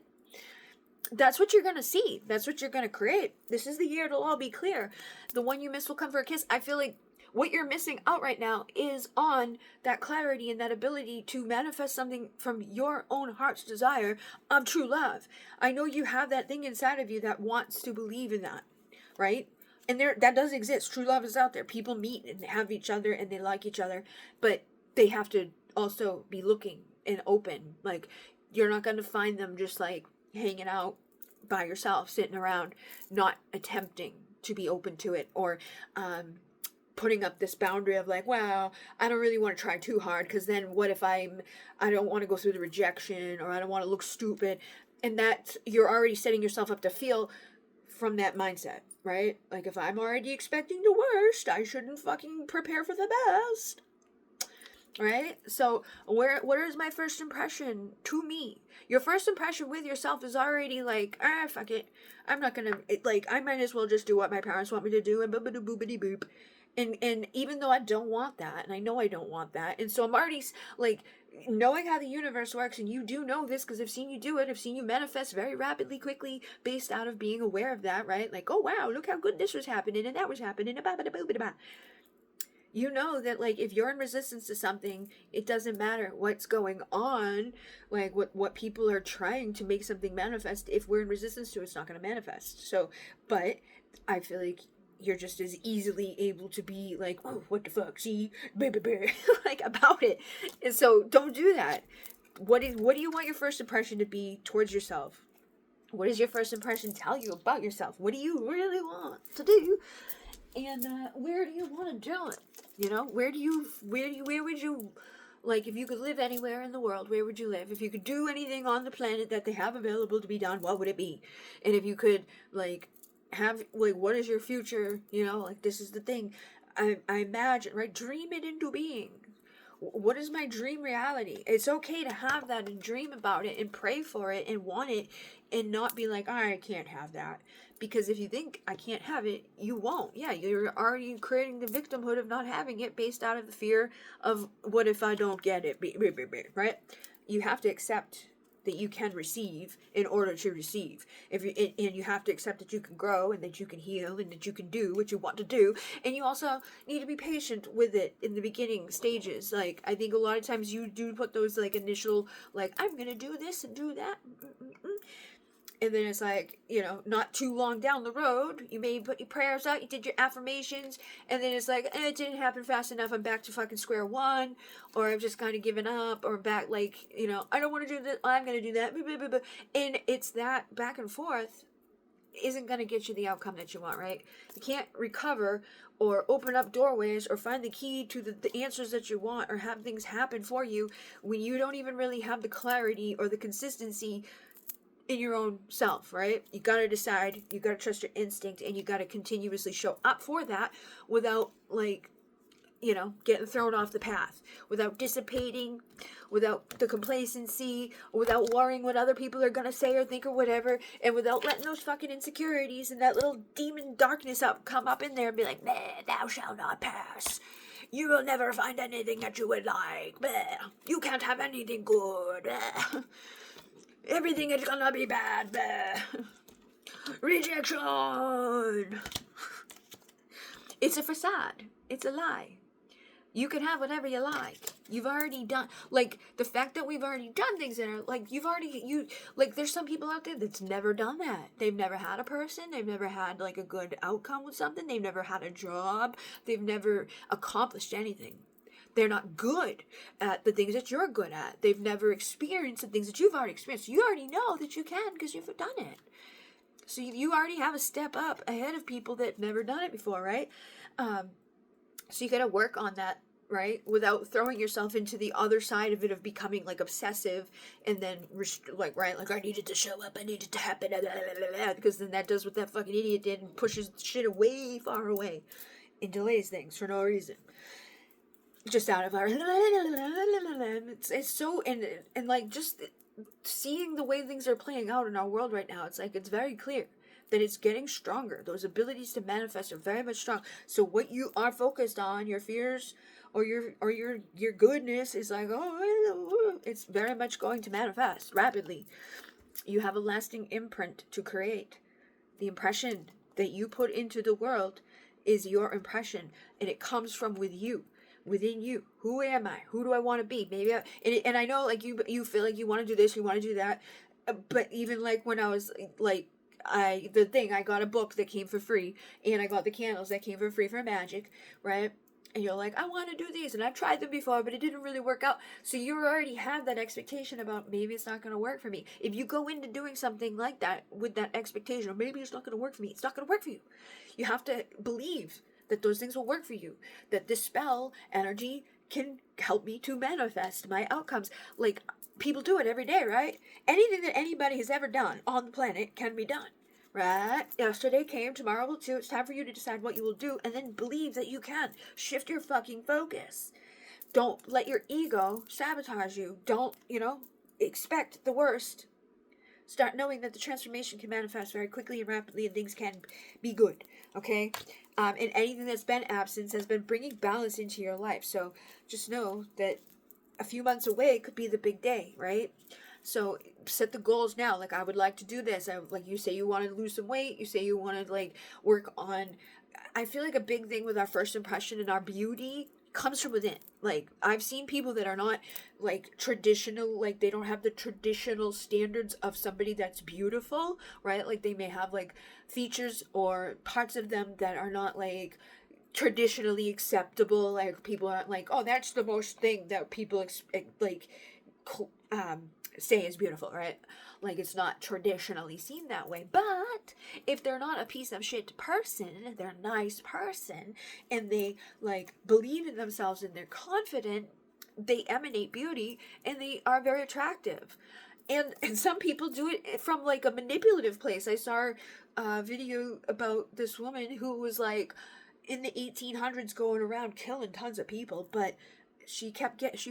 that's what you're going to see. That's what you're going to create. This is the year it'll all be clear. The one you miss will come for a kiss. I feel like what you're missing out right now is on that clarity and that ability to manifest something from your own heart's desire of true love. I know you have that thing inside of you that wants to believe in that, right? And that does exist. True love is out there. People meet and have each other and they like each other, but they have to also be looking and open. Like, you're not going to find them just like hanging out by yourself, sitting around, not attempting to be open to it, or putting up this boundary of like, well, I don't really want to try too hard, because then what if I don't want to go through the rejection, or I don't want to look stupid. And that you're already setting yourself up to feel from that mindset, right? Like, if I'm already expecting the worst, I shouldn't fucking prepare for the best, right? So what is my first impression to me? Your first impression with yourself is already like, fuck it, I'm not gonna, like, I might as well just do what my parents want me to do, and boop boop. And even though I don't want that, and I know I don't want that, and so I'm already like, knowing how the universe works, and you do know this because I've seen you do it, I've seen you manifest very rapidly, quickly, based out of being aware of that, right? Like, oh wow, look how good this was happening and that was happening, and you know that, like, if you're in resistance to something, it doesn't matter what's going on, like what people are trying to make something manifest. If we're in resistance to it, it's not going to manifest. So, but I feel like you're just as easily able to be like, oh, what the fuck, see, like, about it. And so don't do that. What do you want your first impression to be towards yourself? What does your first impression tell you about yourself? What do you really want to do? And where do you want to do it? You know, where would you, like, if you could live anywhere in the world, where would you live? If you could do anything on the planet that they have available to be done, what would it be? And if you could, like, have, like, what is your future? You know, like, this is the thing. I imagine, right? Dream it into being. What is my dream reality? It's okay to have that and dream about it and pray for it and want it, and not be like, I can't have that. Because if you think I can't have it, you won't. Yeah, you're already creating the victimhood of not having it based out of the fear of, what if I don't get it, right? You have to accept that you can receive in order to receive. And you have to accept that you can grow, and that you can heal, and that you can do what you want to do. And you also need to be patient with it in the beginning stages. Like, I think a lot of times you do put those, like, initial, like, I'm gonna do this and do that, and then it's like, you know, not too long down the road, you may put your prayers out, you did your affirmations, and then it's like, it didn't happen fast enough, I'm back to fucking square one, or I've just kind of given up, or back, like, you know, I don't want to do this, I'm going to do that, and it's that back and forth isn't going to get you the outcome that you want, right? You can't recover or open up doorways or find the key to the answers that you want, or have things happen for you, when you don't even really have the clarity or the consistency in your own self, right? You gotta decide, you gotta trust your instinct, and you gotta continuously show up for that without, like, getting thrown off the path, without dissipating, without the complacency, without worrying what other people are gonna say or think or whatever, and without letting those fucking insecurities and that little demon darkness come up in there and be like, "Meh, thou shalt not pass. You will never find anything that you would like. Bleh. You can't have anything good. Bleh. Everything is gonna be bad. Bleh. Rejection." It's a facade. It's a lie. You can have whatever you like. You've already done, like, the fact that we've already done things in our, like, there's some people out there that's never done that. They've never had a person. They've never had, like, a good outcome with something. They've never had a job. They've never accomplished anything. They're not good at the things that you're good at. They've never experienced the things that you've already experienced. You already know that you can because you've done it. So you already have a step up ahead of people that have never done it before, right? So you got to work on that, right? Without throwing yourself into the other side of it of becoming like obsessive and then like I needed to show up, I needed to happen, because then that does what that fucking idiot did and pushes shit way far away and delays things for no reason. Just out of our it's so and like just seeing the way things are playing out in our world right now, it's like it's very clear that it's getting stronger. Those abilities to manifest are very much strong. So what you are focused on, your fears or your goodness, is like, it's very much going to manifest rapidly. You have a lasting imprint to create. The impression that you put into the world is your impression, and it comes from within you. Who am I? Who do I want to be? Maybe and I know, like, you feel like you want to do this, you want to do that, but even like when I was like, I got a book that came for free, and I got the candles that came for free for magic, right? And you're like, I want to do these, and I've tried them before, but it didn't really work out. So you already have that expectation about maybe it's not going to work for me. If you go into doing something like that with that expectation, or maybe it's not going to work for me, it's not going to work for you. You have to believe that those things will work for you, that this spell energy can help me to manifest my outcomes. Like, people do it every day, right? Anything that anybody has ever done on the planet can be done, right? Yesterday came, tomorrow will too. It's time for you to decide what you will do, and then believe that you can. Shift your fucking focus. Don't let your ego sabotage you. Don't, expect the worst. Start knowing that the transformation can manifest very quickly and rapidly, and things can be good, okay? And anything that's been absence has been bringing balance into your life. So just know that a few months away could be the big day, right? So set the goals now. Like, I would like to do this. Like, you say you want to lose some weight. You say you want to, like, work on... I feel like a big thing with our first impression and our beauty comes from within. Like, I've seen people that are not, like, traditional, like, they don't have the traditional standards of somebody that's beautiful, right? Like, they may have, like, features or parts of them that are not, like, traditionally acceptable. Like, people aren't like, oh, that's the most thing that people say is beautiful, right? Like, it's not traditionally seen that way. But if they're not a piece of shit person, they're a nice person, and they, like, believe in themselves and they're confident, they emanate beauty, and they are very attractive. And some people do it from, like, a manipulative place. I saw a video about this woman who was, like, in the 1800s going around killing tons of people, but she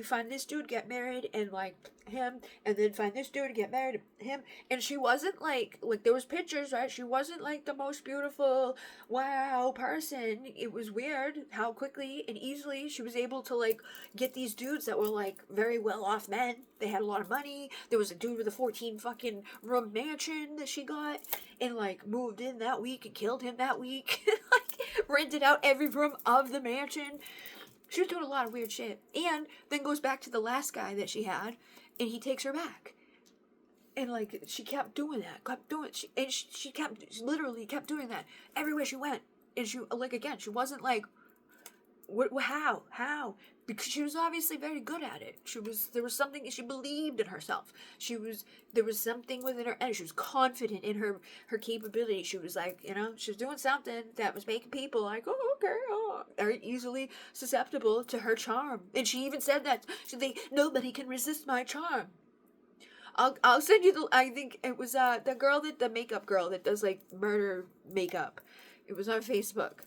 find this dude, get married, and like him, and then find this dude, get married to him, and she wasn't like there was pictures, right? She wasn't like the most beautiful, wow person. It was weird how quickly and easily she was able to like get these dudes that were like very well off men. They had a lot of money. There was a dude with a 14 fucking room mansion that she got, and like moved in that week and killed him that week. Like, rented out every room of the mansion. She was doing a lot of weird shit. And then goes back to the last guy that she had, and he takes her back. And, like, she kept doing that. She literally kept doing that everywhere she went. And she, like, again, she wasn't like, how? Because she was obviously very good at it. There was something, she believed in herself. There was something within her, and she was confident in her capability. She was like, she was doing something that was making people like, oh, okay, very easily susceptible to her charm. And she even said that, nobody can resist my charm. I'll send you I think it was, the makeup girl that does, like, murder makeup. It was on Facebook.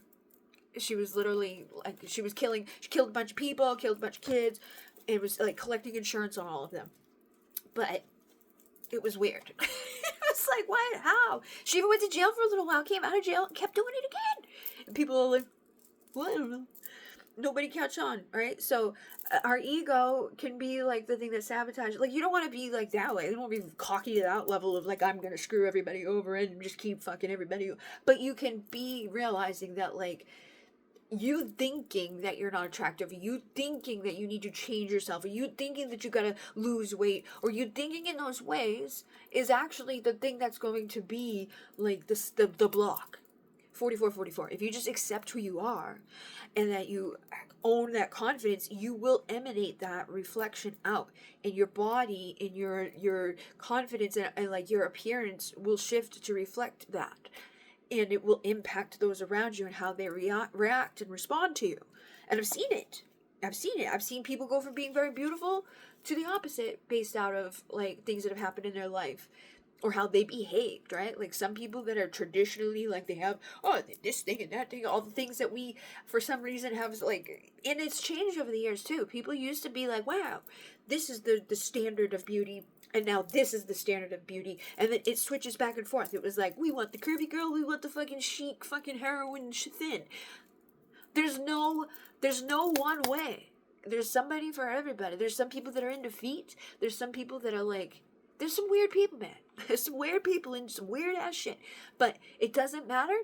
She was literally like, she killed a bunch of people, killed a bunch of kids, and was like collecting insurance on all of them. But it was weird. It was like, what? How? She even went to jail for a little while, came out of jail, and kept doing it again. And people are like, well, I don't know. Nobody catch on, right? So our ego can be like the thing that sabotages. Like, you don't want to be like that way. You don't want to be cocky to that level of like, I'm gonna screw everybody over and just keep fucking everybody. But you can be realizing that, like, you thinking that you're not attractive, you thinking that you need to change yourself, or you thinking that you gotta lose weight, or you thinking in those ways is actually the thing that's going to be like the block. 44. If you just accept who you are and that you own that confidence, you will emanate that reflection out, and your body and your confidence and like your appearance will shift to reflect that, and it will impact those around you and how they react and respond to you. And I've seen it. I've seen people go from being very beautiful to the opposite based out of like things that have happened in their life, or how they behaved, right? Like some people that are traditionally like, they have, oh, this thing and that thing, all the things that we for some reason have, like, and it's changed over the years too. People used to be like, wow, this is the standard of beauty, and now this is the standard of beauty, and then it switches back and forth. It was like, we want the curvy girl, we want the fucking chic fucking heroin thin. There's no one way. There's somebody for everybody. There's some people that are into feet. There's some people that are like, there's some weird people, man. There's some weird people and some weird ass shit. But it doesn't matter.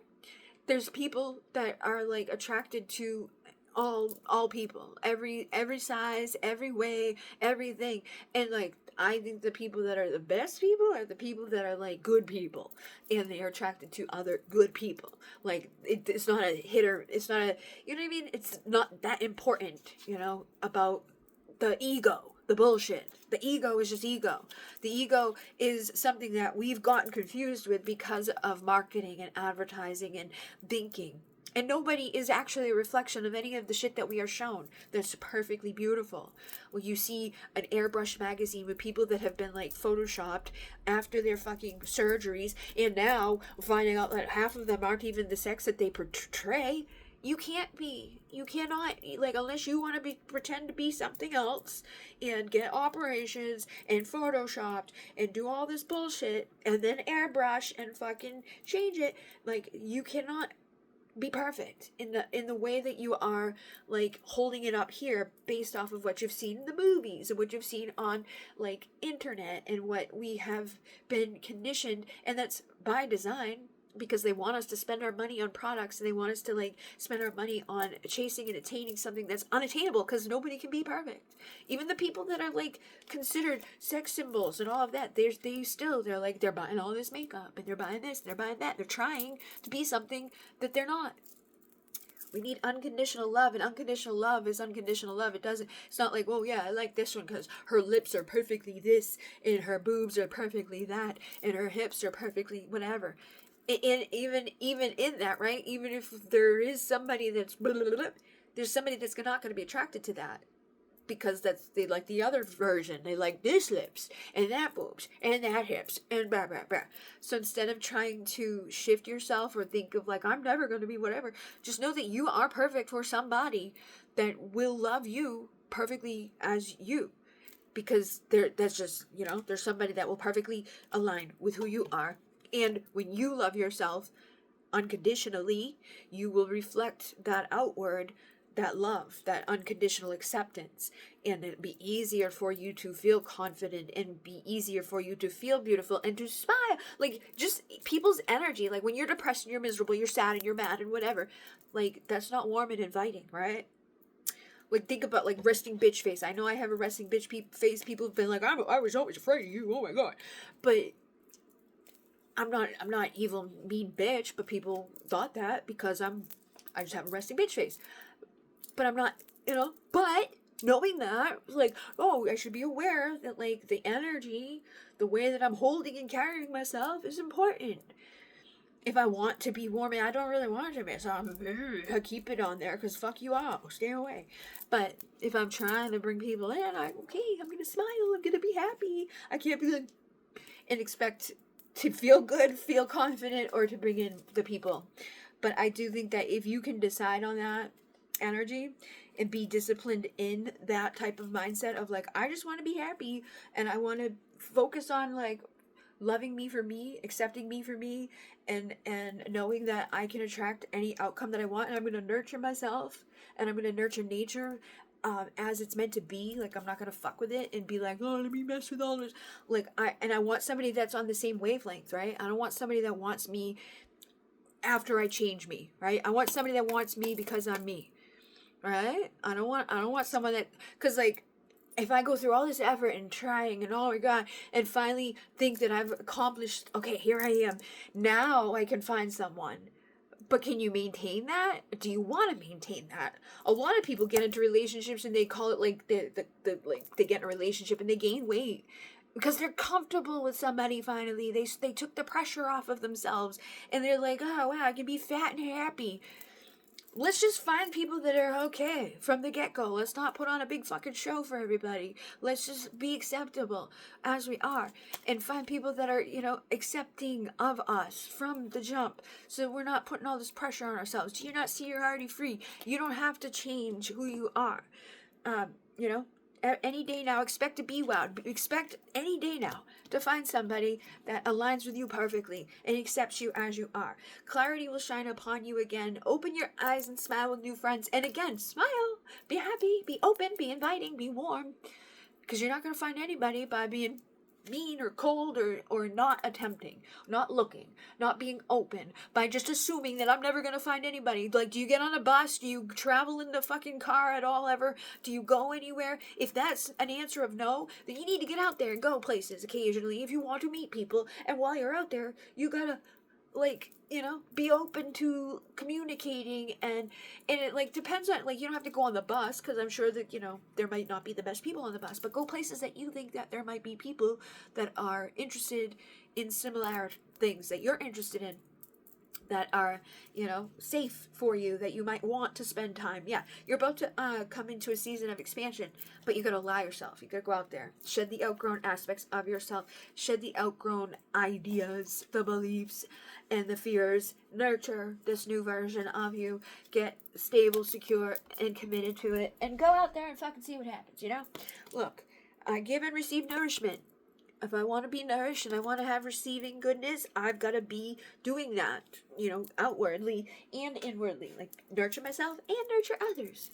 There's people that are like attracted to all people. Every size, every way, everything. And like, I think the people that are the best people are the people that are like good people, and they are attracted to other good people. Like, it's not a hitter. It's not a, you know what I mean? It's not that important, you know, about the ego. The bullshit. The ego is just ego. The ego is something that we've gotten confused with because of marketing and advertising and thinking. And nobody is actually a reflection of any of the shit that we are shown that's perfectly beautiful. When you see an airbrush magazine with people that have been like photoshopped after their fucking surgeries, and now finding out that half of them aren't even the sex that they portray. You cannot, like, unless you want to pretend to be something else and get operations and photoshopped and do all this bullshit and then airbrush and fucking change it. Like, you cannot be perfect in the way that you are, like, holding it up here based off of what you've seen in the movies and what you've seen on, like, internet, and what we have been conditioned, and that's by design. Because they want us to spend our money on products, and they want us to like spend our money on chasing and attaining something that's unattainable, because nobody can be perfect. Even the people that are like considered sex symbols and all of that, they're like, they're buying all this makeup, and they're buying this, and they're buying that. They're trying to be something that they're not. We need unconditional love, and unconditional love is unconditional love. It's not like, well, yeah, I like this one because her lips are perfectly this, and her boobs are perfectly that, and her hips are perfectly whatever. And even in that, right? Even if there is somebody that's blah, blah, blah, there's somebody that's not going to be attracted to that, because they like the other version. They like this lips and that boobs and that hips and blah blah blah. So instead of trying to shift yourself or think of like, I'm never going to be whatever, just know that you are perfect for somebody that will love you perfectly as you. Because that's just, you know, there's somebody that will perfectly align with who you are. And when you love yourself unconditionally, you will reflect that outward, that love, that unconditional acceptance. And it'll be easier for you to feel confident, and be easier for you to feel beautiful and to smile. Like, just people's energy. Like, when you're depressed and you're miserable, you're sad and you're mad and whatever. Like, that's not warm and inviting, right? Like, think about, like, resting bitch face. I know I have a resting bitch face. People have been like, I was always afraid of you. Oh, my God. But I'm not evil, mean bitch, but people thought that because I just have a resting bitch face. But I'm not, you know, but knowing that, like, oh, I should be aware that, like, the energy, the way that I'm holding and carrying myself is important. If I want to be warm, and I don't really want to be, so I keep it on there, because fuck you all, stay away. But if I'm trying to bring people in, I'm going to smile, I'm going to be happy. I can't be like, and expect to feel good, feel confident, or to bring in the people. But I do think that if you can decide on that energy and be disciplined in that type of mindset of like, I just want to be happy and I want to focus on like loving me for me, accepting me for me, and knowing that I can attract any outcome that I want, and I'm going to nurture myself and I'm going to nurture nature as it's meant to be. Like, I'm not going to fuck with it and be like, oh, let me mess with all this. Like, I want somebody that's on the same wavelength, right? I don't want somebody that wants me after I change me, right? I want somebody that wants me because I'm me, right? I don't want someone that, because like, if I go through all this effort and trying and oh my god, and finally think that I've accomplished, okay, here I am, now I can find someone. But can you maintain that? Do you want to maintain that? A lot of people get into relationships and they call it like the like they get in a relationship and they gain weight because they're comfortable with somebody finally. They took the pressure off of themselves and they're like, oh wow, I can be fat and happy. Let's just find people that are okay from the get-go. Let's not put on a big fucking show for everybody. Let's just be acceptable as we are. And find people that are, you know, accepting of us from the jump. So we're not putting all this pressure on ourselves. Do you not see you're already free? You don't have to change who you are. You know? Any day now, expect to be wowed. Expect any day now to find somebody that aligns with you perfectly and accepts you as you are. Clarity will shine upon you again. Open your eyes and smile with new friends. And again, smile. Be happy. Be open. Be inviting. Be warm. Because you're not going to find anybody by being mean or cold or not attempting, not looking, not being open, by just assuming that I'm never going to find anybody. Like, do you get on a bus? Do you travel in the fucking car at all ever? Do you go anywhere? If that's an answer of no, then you need to get out there and go places occasionally if you want to meet people. And while you're out there, you gotta, like, you know, be open to communicating, and it like depends on, like, you don't have to go on the bus because I'm sure that, you know, there might not be the best people on the bus, but go places that you think that there might be people that are interested in similar things that you're interested in, that are, you know, safe for you, that you might want to spend time. Yeah, you're about to come into a season of expansion, but you gotta allow yourself. You gotta go out there, shed the outgrown aspects of yourself, shed the outgrown ideas, the beliefs, and the fears. Nurture this new version of you. Get stable, secure, and committed to it, and go out there and fucking see what happens. You know, look, I give and receive nourishment. If I want to be nourished and I want to have receiving goodness, I've got to be doing that, you know, outwardly and inwardly. Like, nurture myself and nurture others.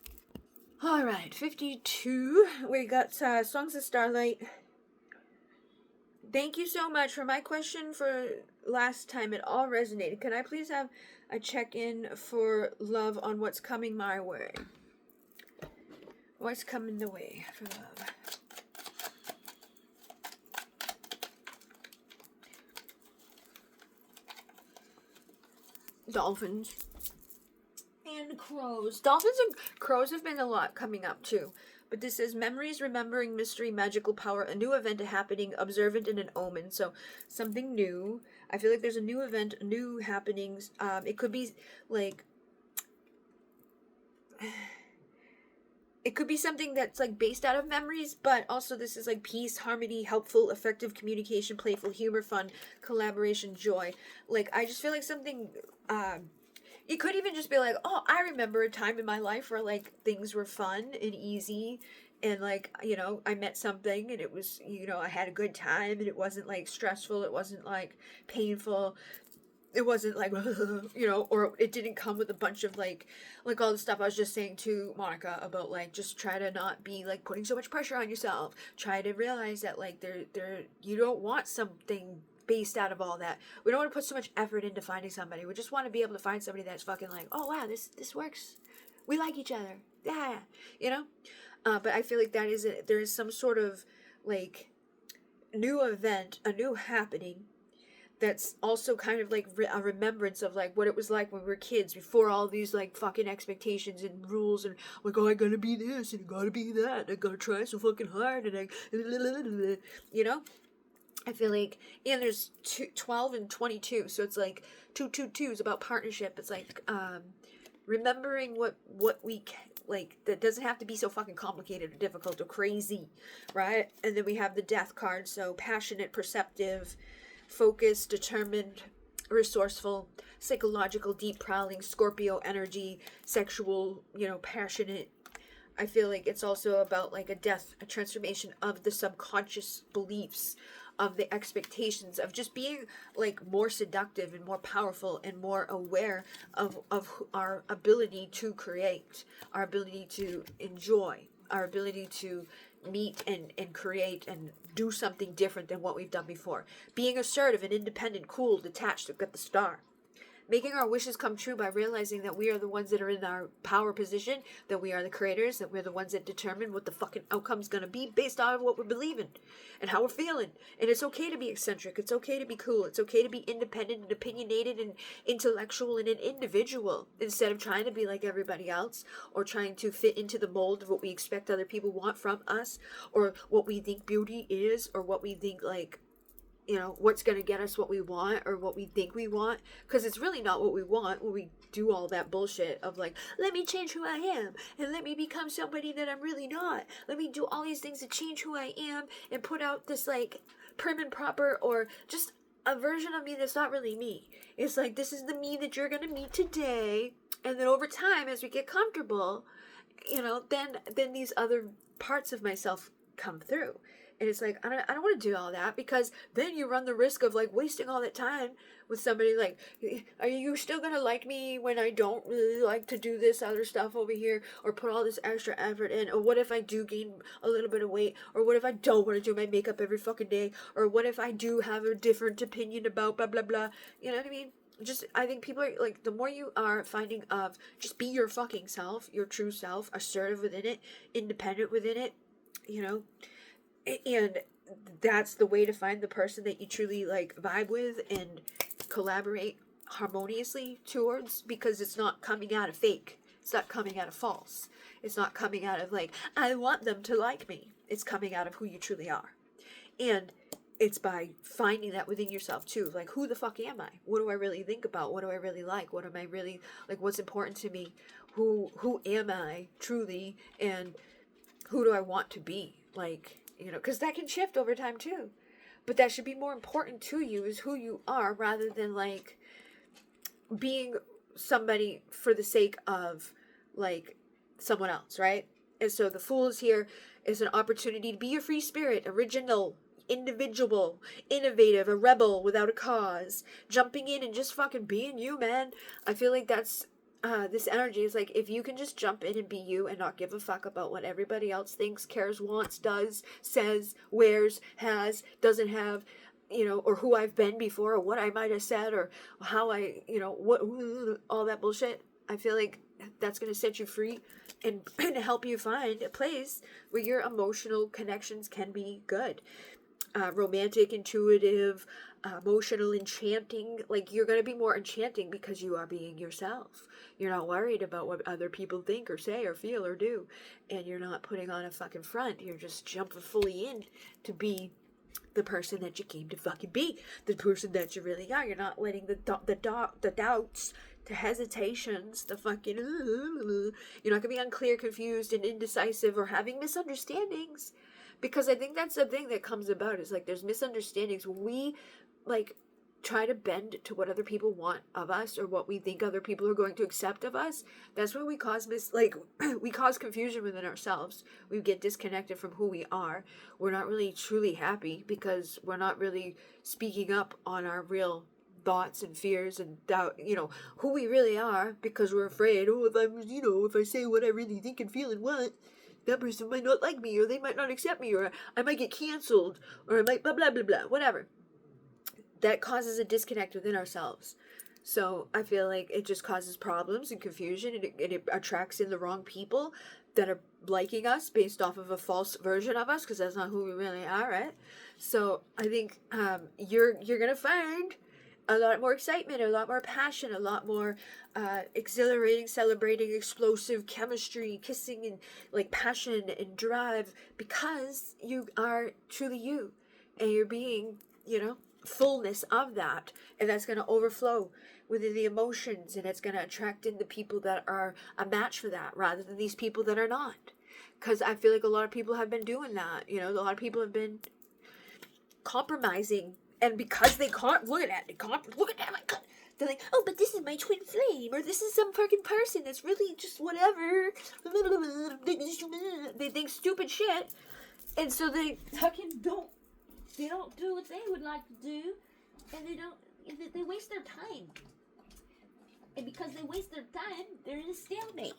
All right, 52. We got Songs of Starlight. Thank you so much for my question for last time. It all resonated. Can I please have a check-in for love on what's coming my way? What's coming the way for love? Dolphins and crows. Dolphins and crows have been a lot coming up too. But this is memories, remembering, mystery, magical power, a new event happening, observant, and an omen. So something new. I feel like there's a new event, new happenings. It could be like, it could be something that's like based out of memories, but also this is like peace, harmony, helpful, effective communication, playful humor, fun, collaboration, joy. Like, I just feel like something, it could even just be like, oh, I remember a time in my life where like things were fun and easy, and like, you know, I met something and it was, you know, I had a good time and it wasn't like stressful, it wasn't like painful. It wasn't like, you know, or it didn't come with a bunch of like all the stuff I was just saying to Monica about, like, just try to not be like putting so much pressure on yourself. Try to realize that like you don't want something based out of all that. We don't want to put so much effort into finding somebody. We just want to be able to find somebody that's fucking like, oh wow, this works. We like each other. Yeah, you know. But I feel like there is some sort of like new event, a new happening, that's also kind of like a remembrance of like what it was like when we were kids, before all these like fucking expectations and rules, and like, oh, I gotta be this and I gotta be that, and I gotta try so fucking hard, and you know. I feel like, and there's 12 and 22, so it's like 222 is about partnership. It's like remembering what we can, like, that doesn't have to be so fucking complicated or difficult or crazy, right? And then we have the death card, so passionate, perceptive, focused, determined, resourceful, psychological, deep prowling, Scorpio energy, sexual, passionate. I feel like it's also about like a death, a transformation of the subconscious beliefs, of the expectations, of just being like more seductive and more powerful and more aware of our ability to create, our ability to enjoy, our ability to meet and create and do something different than what we've done before. Being assertive and independent, cool, detached, we've got the star. Making our wishes come true by realizing that we are the ones that are in our power position, that we are the creators, that we're the ones that determine what the fucking outcome's gonna be based on what we're believing and how we're feeling. And it's okay to be eccentric. It's okay to be cool. It's okay to be independent and opinionated and intellectual and an individual instead of trying to be like everybody else or trying to fit into the mold of what we expect other people want from us or what we think beauty is or what we think like what's going to get us what we want or what we think we want, because it's really not what we want when we do all that bullshit of like, let me change who I am and let me become somebody that I'm really not. Let me do all these things to change who I am and put out this like prim and proper or just a version of me that's not really me. It's like, this is the me that you're going to meet today, and then over time as we get comfortable, then these other parts of myself come through. And it's like, I don't want to do all that, because then you run the risk of like wasting all that time with somebody like, are you still going to like me when I don't really like to do this other stuff over here or put all this extra effort in? Or what if I do gain a little bit of weight? Or what if I don't want to do my makeup every fucking day? Or what if I do have a different opinion about blah, blah, blah? You know what I mean? I think people are like, the more you are finding of just be your fucking self, your true self, assertive within it, independent within it, and that's the way to find the person that you truly like vibe with and collaborate harmoniously towards, because it's not coming out of fake. It's not coming out of false. It's not coming out of like, I want them to like me. It's coming out of who you truly are. And it's by finding that within yourself too. Like, who the fuck am I? What do I really think about? What do I really like? What am I really like? What's important to me? Who am I truly? And who do I want to be? Like, because that can shift over time too. But that should be more important to you is who you are, rather than like being somebody for the sake of like someone else, right? And so the Fool is here is an opportunity to be your free spirit, original, individual, innovative, a rebel without a cause, jumping in and just fucking being you, man. I feel like that's this energy is like, if you can just jump in and be you and not give a fuck about what everybody else thinks, cares, wants, does, says, wears, has, doesn't have, or who I've been before, or what I might have said, or how I, what, all that bullshit. I feel like that's going to set you free and help you find a place where your emotional connections can be good. Romantic, intuitive, emotional, enchanting. Like, you're going to be more enchanting because you are being yourself. You're not worried about what other people think or say or feel or do. And you're not putting on a fucking front. You're just jumping fully in to be the person that you came to fucking be. The person that you really are. You're not letting the doubts, the hesitations, the fucking... You're not going to be unclear, confused, and indecisive or having misunderstandings. Because I think that's the thing that comes about, is like there's misunderstandings when we like try to bend to what other people want of us or what we think other people are going to accept of us. That's when we cause we cause confusion within ourselves. We get disconnected from who we are. We're not really truly happy because we're not really speaking up on our real thoughts and fears and doubt, who we really are, because we're afraid, if I say what I really think and feel and want, that person might not like me, or they might not accept me, or I might get canceled, or I might blah, blah, blah, blah, whatever. That causes a disconnect within ourselves. So I feel like it just causes problems and confusion, and it attracts in the wrong people that are liking us based off of a false version of us, because that's not who we really are, right? So I think you're going to find a lot more excitement, a lot more passion, a lot more exhilarating, celebrating, explosive chemistry, kissing, and like passion and drive, because you are truly you, and you're being, fullness of that, and that's going to overflow within the emotions, and it's going to attract in the people that are a match for that, rather than these people that are not. Because I feel like a lot of people have been doing that. A lot of people have been compromising And because they can't look at it, my God. They're like, oh, but this is my twin flame, or this is some fucking person that's really just whatever. They think stupid shit, and so they fucking don't do what they would like to do, and they waste their time. And because they waste their time, they're in a stalemate.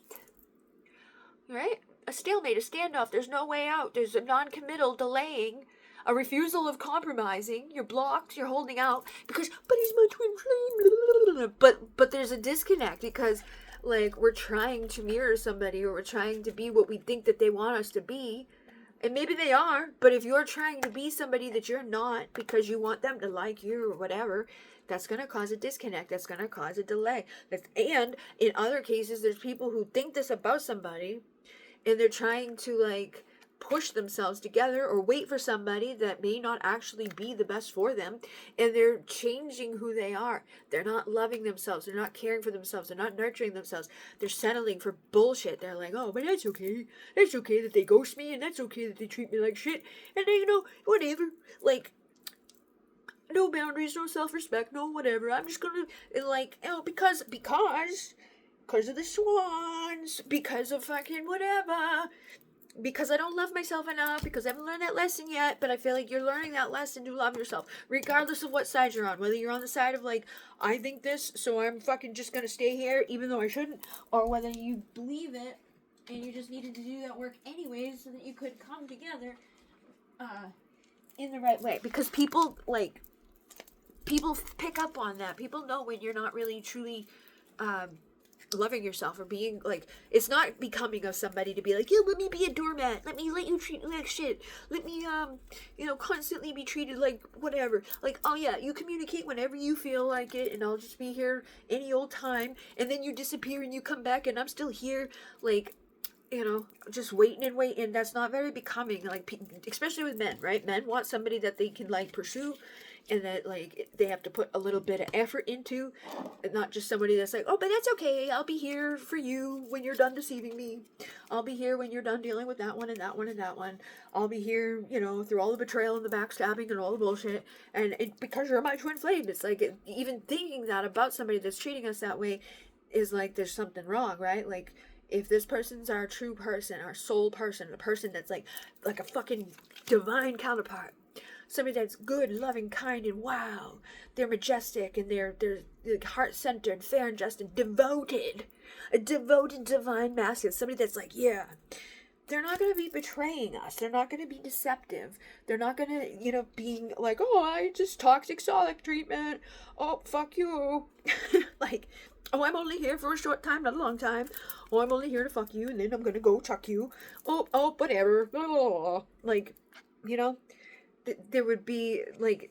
Right? A stalemate, a standoff. There's no way out. There's a non-committal, delaying, a refusal of compromising. You're blocked. You're holding out because, but he's my twin flame. But there's a disconnect because, like, we're trying to mirror somebody, or we're trying to be what we think that they want us to be. And maybe they are, but if you're trying to be somebody that you're not because you want them to like you or whatever, that's going to cause a disconnect. That's going to cause a delay. And in other cases, there's people who think this about somebody, and they're trying to, like, push themselves together or wait for somebody that may not actually be the best for them, and they're changing who they are. They're not loving themselves. They're not caring for themselves. They're not nurturing themselves. They're settling for bullshit. They're like, oh, but that's okay. That's okay that they ghost me, and that's okay that they treat me like shit, and they, whatever. Like, no boundaries, no self-respect, no whatever. I'm just gonna, like, because of the swans, because of fucking whatever, because I don't love myself enough, because I haven't learned that lesson yet, but I feel like you're learning that lesson to love yourself, regardless of what side you're on, whether you're on the side of, like, I think this, so I'm fucking just gonna stay here, even though I shouldn't, or whether you believe it, and you just needed to do that work anyways, so that you could come together, in the right way, because people pick up on that. People know when you're not really truly loving yourself, or being, like, it's not becoming of somebody to be like, let me be a doormat, let you treat me like shit, let me constantly be treated like whatever. Like, oh yeah, you communicate whenever you feel like it, and I'll just be here any old time, and then you disappear and you come back and I'm still here, like, just waiting. That's not very becoming, like, especially with men, right? Men want somebody that they can, like, pursue, and that, like, they have to put a little bit of effort into, and not just somebody that's like, oh, but that's okay, I'll be here for you when you're done deceiving me. I'll be here when you're done dealing with that one and that one and that one. I'll be here, through all the betrayal and the backstabbing and all the bullshit, and because you're my twin flame, it's like, even thinking that about somebody that's treating us that way is like, there's something wrong, right? Like, if this person's our true person, our soul person, a person that's like a fucking divine counterpart, somebody that's good, loving, kind, and wow, they're majestic, and they're heart-centered, fair and just, and devoted, a devoted divine masculine, somebody that's like, yeah, they're not going to be betraying us, they're not going to be deceptive, they're not going to, being like, oh, I just toxic solid treatment, oh, fuck you, like, oh, I'm only here for a short time, not a long time. Oh, I'm only here to fuck you, and then I'm gonna go chuck you. Oh, whatever. Like, there would be, like,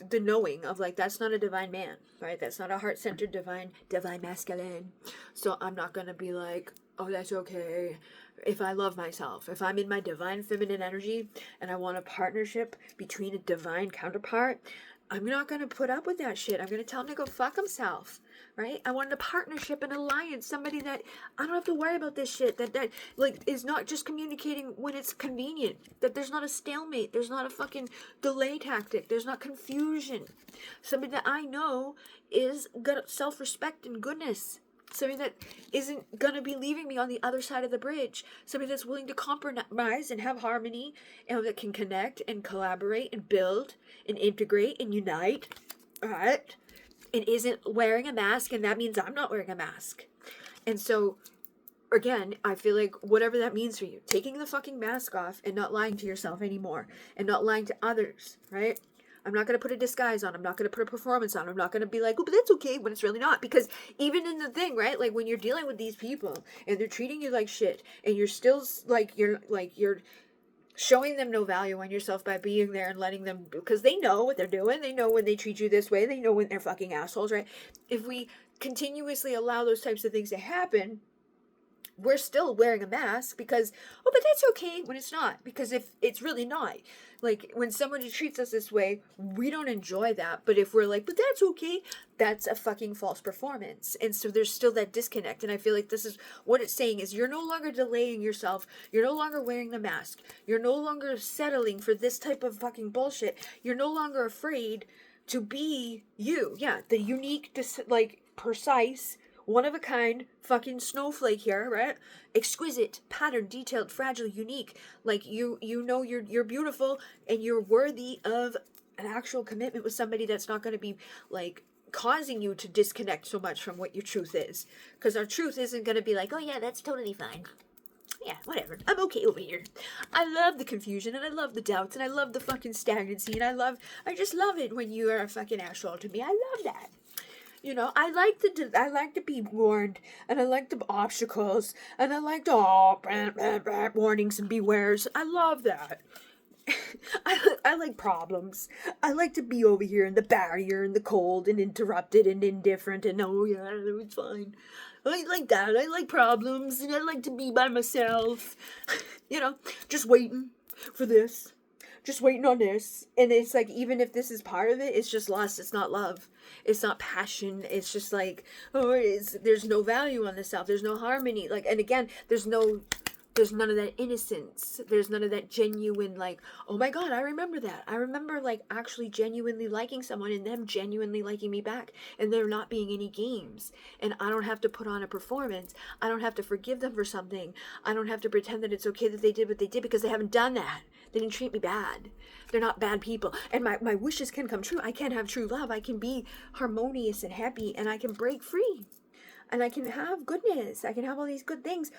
the knowing of, like, that's not a divine man, right? That's not a heart-centered divine masculine. So I'm not gonna be like, oh, that's okay. If I love myself, if I'm in my divine feminine energy, and I want a partnership between a divine counterpart, I'm not going to put up with that shit. I'm going to tell him to go fuck himself, right? I want a partnership, an alliance, somebody that I don't have to worry about this shit, that like, is not just communicating when it's convenient, that there's not a stalemate, there's not a fucking delay tactic, there's not confusion. Somebody that I know is got self-respect and goodness. Somebody that isn't going to be leaving me on the other side of the bridge. Somebody that's willing to compromise and have harmony, and that can connect and collaborate and build and integrate and unite. All right? And isn't wearing a mask, and that means I'm not wearing a mask. And so, again, I feel like whatever that means for you, taking the fucking mask off and not lying to yourself anymore, and not lying to others, right? I'm not going to put a disguise on. I'm not going to put a performance on. I'm not going to be like, oh, but that's okay, when it's really not. Because even in the thing, right, like, when you're dealing with these people and they're treating you like shit, and you're still, you're showing them no value on yourself by being there and letting them, because they know what they're doing. They know when they treat you this way. They know when they're fucking assholes, right? If we continuously allow those types of things to happen, we're still wearing a mask because, oh, but that's okay when it's not. Because if it's really not, like when somebody treats us this way, we don't enjoy that. But if we're like, but that's okay, that's a fucking false performance. And so there's still that disconnect. And I feel like this is what it's saying is you're no longer delaying yourself. You're no longer wearing the mask. You're no longer settling for this type of fucking bullshit. You're no longer afraid to be you. Yeah, the unique, like, precise, one-of-a-kind fucking snowflake here, right? Exquisite, patterned, detailed, fragile, unique. Like, you know you're beautiful and you're worthy of an actual commitment with somebody that's not going to be, like, causing you to disconnect so much from what your truth is. Because our truth isn't going to be like, oh yeah, that's totally fine. Yeah, whatever. I'm okay over here. I love the confusion, and I love the doubts, and I love the fucking stagnancy, and I just love it when you are a fucking asshole to me. I love that. You know, I like to be warned, and I like the obstacles, and I like the warnings and bewares. I love that. I like problems. I like to be over here in the barrier and the cold and interrupted and indifferent and oh yeah, it's fine. I like that. I like problems and I like to be by myself. You know, just waiting for this. Just waiting on this. And it's like, even if this is part of it, it's just lust. It's not love. It's not passion. It's just like, oh, there's no value on the self. There's no harmony. Like, and again, there's none of that innocence. There's none of that genuine, like, oh my God, I remember that. I remember, like, actually genuinely liking someone and them genuinely liking me back. And there not being any games. And I don't have to put on a performance. I don't have to forgive them for something. I don't have to pretend that it's okay that they did what they did because they haven't done that. They didn't treat me bad. They're not bad people. And my wishes can come true. I can have true love. I can be harmonious and happy. And I can break free. And I can have goodness. I can have all these good things.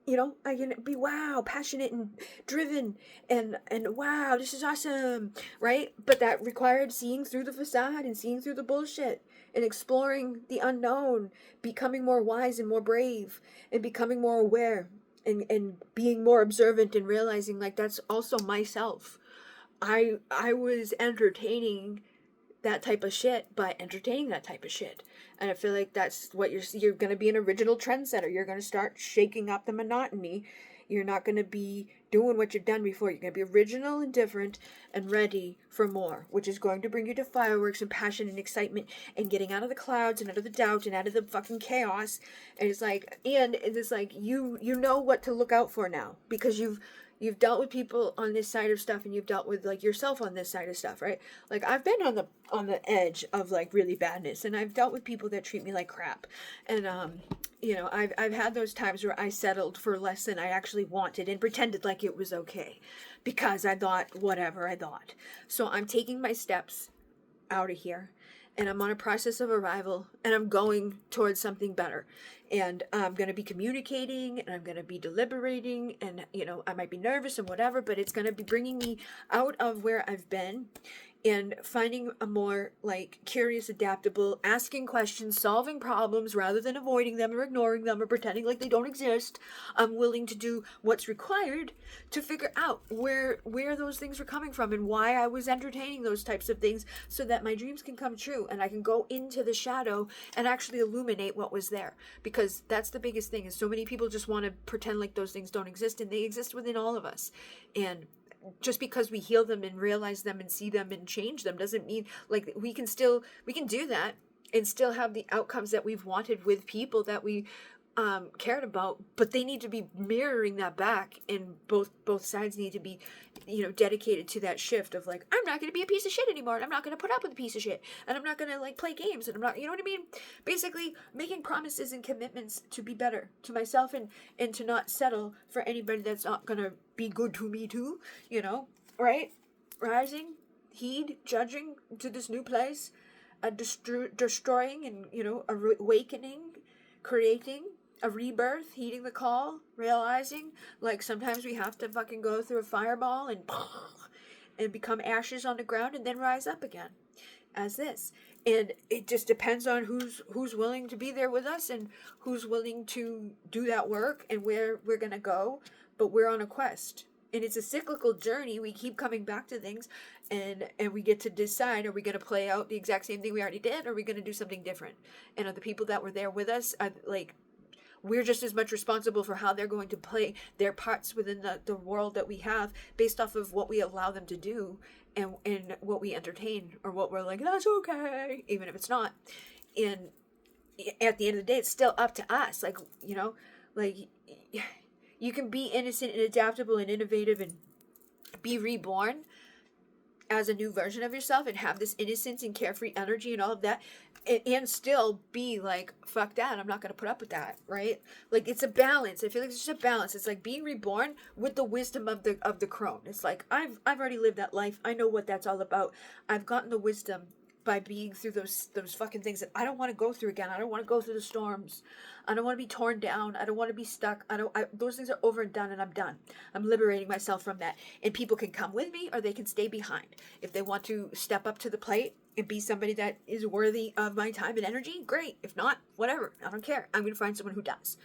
You know, I can be, wow, passionate and driven and wow, this is awesome, right? But that required seeing through the facade and seeing through the bullshit and exploring the unknown, becoming more wise and more brave and becoming more aware and being more observant and realizing, like, that's also myself. I was entertaining that type of shit by entertaining that type of shit. And I feel like that's what you're going to be an original trendsetter. You're going to start shaking up the monotony. You're not going to be doing what you've done before. You're going to be original and different and ready for more, which is going to bring you to fireworks and passion and excitement and getting out of the clouds and out of the doubt and out of the fucking chaos. And it's like, you know what to look out for now because you've dealt with people on this side of stuff and you've dealt with, like, yourself on this side of stuff, right? Like, I've been on the edge of, like, really badness, and I've dealt with people that treat me like crap. And you know, I've had those times where I settled for less than I actually wanted and pretended like it was okay because I thought whatever I thought. So I'm taking my steps out of here. And I'm on a process of arrival, and I'm going towards something better. And I'm going to be communicating, and I'm going to be deliberating, and, you know, I might be nervous and whatever, but it's going to be bringing me out of where I've been and finding a more, like, curious, adaptable, asking questions, solving problems rather than avoiding them or ignoring them or pretending like they don't exist. I'm willing to do what's required to figure out where those things were coming from and why I was entertaining those types of things so that my dreams can come true and I can go into the shadow and actually illuminate what was there. Because that's the biggest thing, is so many people just want to pretend like those things don't exist, and they exist within all of us. And just because we heal them and realize them and see them and change them doesn't mean, like, we can do that and still have the outcomes that we've wanted with people that we cared about, but they need to be mirroring that back, and both sides need to be, you know, dedicated to that shift of, like, I'm not going to be a piece of shit anymore, and I'm not going to put up with a piece of shit, and I'm not going to, like, play games, and I'm not, you know what I mean? Basically making promises and commitments to be better to myself and to not settle for anybody that's not going to be good to me too, you know, right? Rising, heed, judging to this new place, destroying and, you know, awakening, creating a rebirth, heeding the call, realizing, like, sometimes we have to fucking go through a fireball and become ashes on the ground and then rise up again as this. And it just depends on who's willing to be there with us and who's willing to do that work and where we're going to go. But we're on a quest. And it's a cyclical journey. We keep coming back to things and we get to decide, are we going to play out the exact same thing we already did, or are we going to do something different? And are the people that were there with us, like, We're just as much responsible for how they're going to play their parts within the world that we have, based off of what we allow them to do, and what we entertain, or what we're like, that's okay, even if it's not. And at the end of the day, it's still up to us. Like, you know, like, you can be innocent and adaptable and innovative and be reborn as a new version of yourself and have this innocence and carefree energy and all of that, and still be like, fuck that, I'm not going to put up with that, right? Like, it's a balance. I feel like it's just a balance. It's like being reborn with the wisdom of the crone. It's like, I've already lived that life. I know what that's all about. I've gotten the wisdom by being through those fucking things that I don't want to go through again. I don't want to go through the storms. I don't want to be torn down. I don't want to be stuck. Those things are over and done, and I'm done. I'm liberating myself from that. And people can come with me, or they can stay behind. If they want to step up to the plate and be somebody that is worthy of my time and energy, great. If not, whatever. I don't care. I'm going to find someone who does.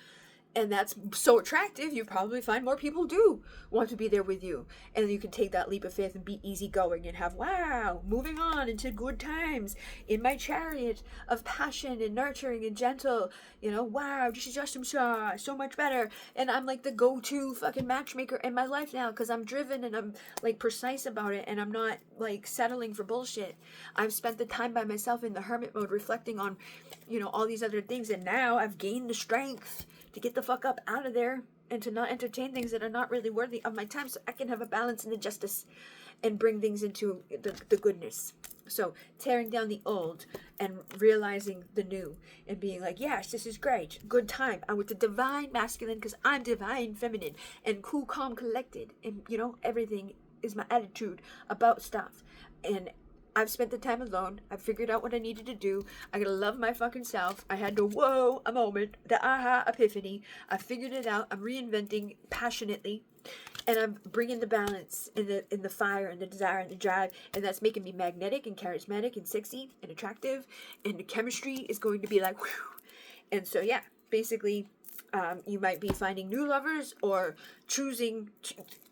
And that's so attractive, you probably find more people do want to be there with you. And you can take that leap of faith and be easygoing and have, wow, moving on into good times in my chariot of passion and nurturing and gentle. You know, wow, just so much better. And I'm like the go-to fucking matchmaker in my life now, because I'm driven and I'm like precise about it, and I'm not like settling for bullshit. I've spent the time by myself in the hermit mode, reflecting on, you know, all these other things, and now I've gained the strength to get the fuck up out of there and to not entertain things that are not really worthy of my time, so I can have a balance and a justice and bring things into the goodness. So tearing down the old and realizing the new and being like, yes, this is great, good time. I'm with the divine masculine because I'm divine feminine and cool, calm, collected, and you know, everything is my attitude about stuff. And I've spent the time alone. I've figured out what I needed to do. I gotta love my fucking self. I had to, whoa, a moment, the aha epiphany. I figured it out. I'm reinventing passionately, and I'm bringing the balance and the fire and the desire and the drive, and that's making me magnetic and charismatic and sexy and attractive, and the chemistry is going to be like, whew. And so yeah, basically, you might be finding new lovers or choosing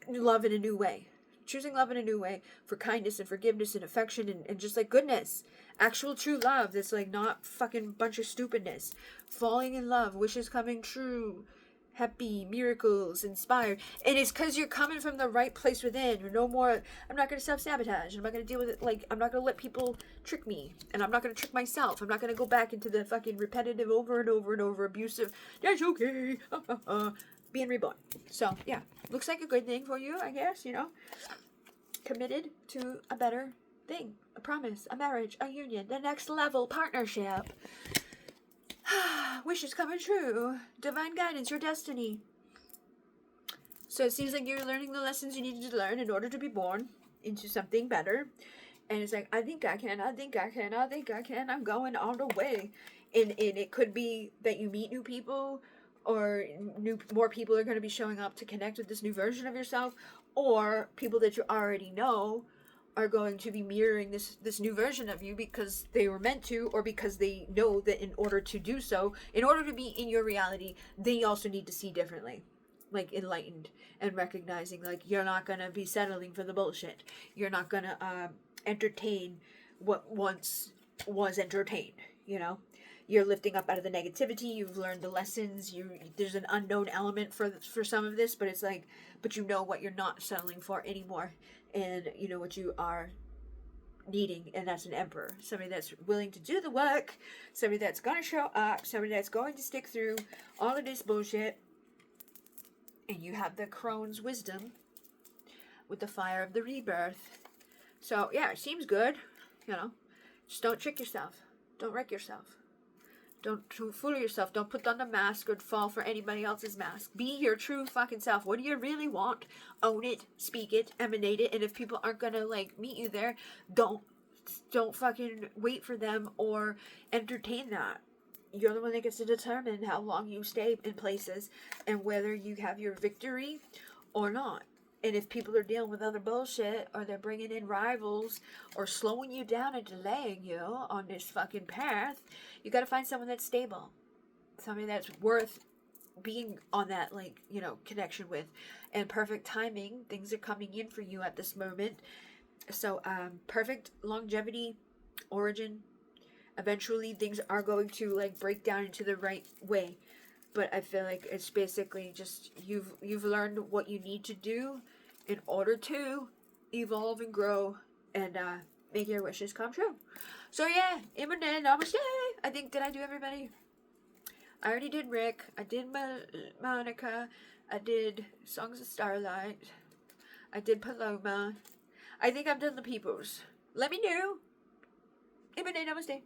love in a new way. Choosing love in a new way for kindness and forgiveness and affection and just like goodness. Actual true love that's like not fucking bunch of stupidness. Falling in love, wishes coming true, happy, miracles, inspired. And it's because you're coming from the right place within. You're no more, I'm not going to self-sabotage. I'm not going to deal with it. Like, I'm not going to let people trick me. And I'm not going to trick myself. I'm not going to go back into the fucking repetitive over and over and over abusive, that's okay, being reborn. So, yeah. Looks like a good thing for you, I guess, you know. Committed to a better thing. A promise, a marriage, a union, the next level partnership. Wishes coming true. Divine guidance, your destiny. So it seems like you're learning the lessons you needed to learn in order to be born into something better. And it's like, I think I can, I'm going all the way. And it could be that you meet new people, or more people are going to be showing up to connect with this new version of yourself, or people that you already know are going to be mirroring this new version of you because they were meant to, or because they know that in order to do so, in order to be in your reality, they also need to see differently, like enlightened and recognizing like you're not going to be settling for the bullshit. You're not going to entertain what once was entertained, you know? You're lifting up out of the negativity. You've learned the lessons. There's an unknown element for some of this, but it's like, but you know what you're not settling for anymore, and you know what you are needing, and that's an emperor, somebody that's willing to do the work, somebody that's gonna show up, somebody that's going to stick through all of this bullshit. And you have the crone's wisdom with the fire of the rebirth. So yeah, it seems good, you know. Just don't trick yourself. Don't wreck yourself. Don't fool yourself. Don't put on the mask or fall for anybody else's mask. Be your true fucking self. What do you really want? Own it, speak it, emanate it. And if people aren't gonna like meet you there, don't fucking wait for them or entertain that. You're the one that gets to determine how long you stay in places and whether you have your victory or not. And if people are dealing with other bullshit, or they're bringing in rivals, or slowing you down and delaying you on this fucking path, you gotta find someone that's stable. Somebody that's worth being on that, like, you know, connection with. And perfect timing, things are coming in for you at this moment. So, perfect longevity, origin. Eventually, things are going to, like, break down into the right way. but I feel like it's basically just you've learned what you need to do in order to evolve and grow and make your wishes come true. So yeah, Eminem, namaste. I think, did I do everybody? I already did Rick. I did Monica. I did Songs of Starlight. I did Paloma. I think I've done the peoples. Let me know. Eminem, namaste.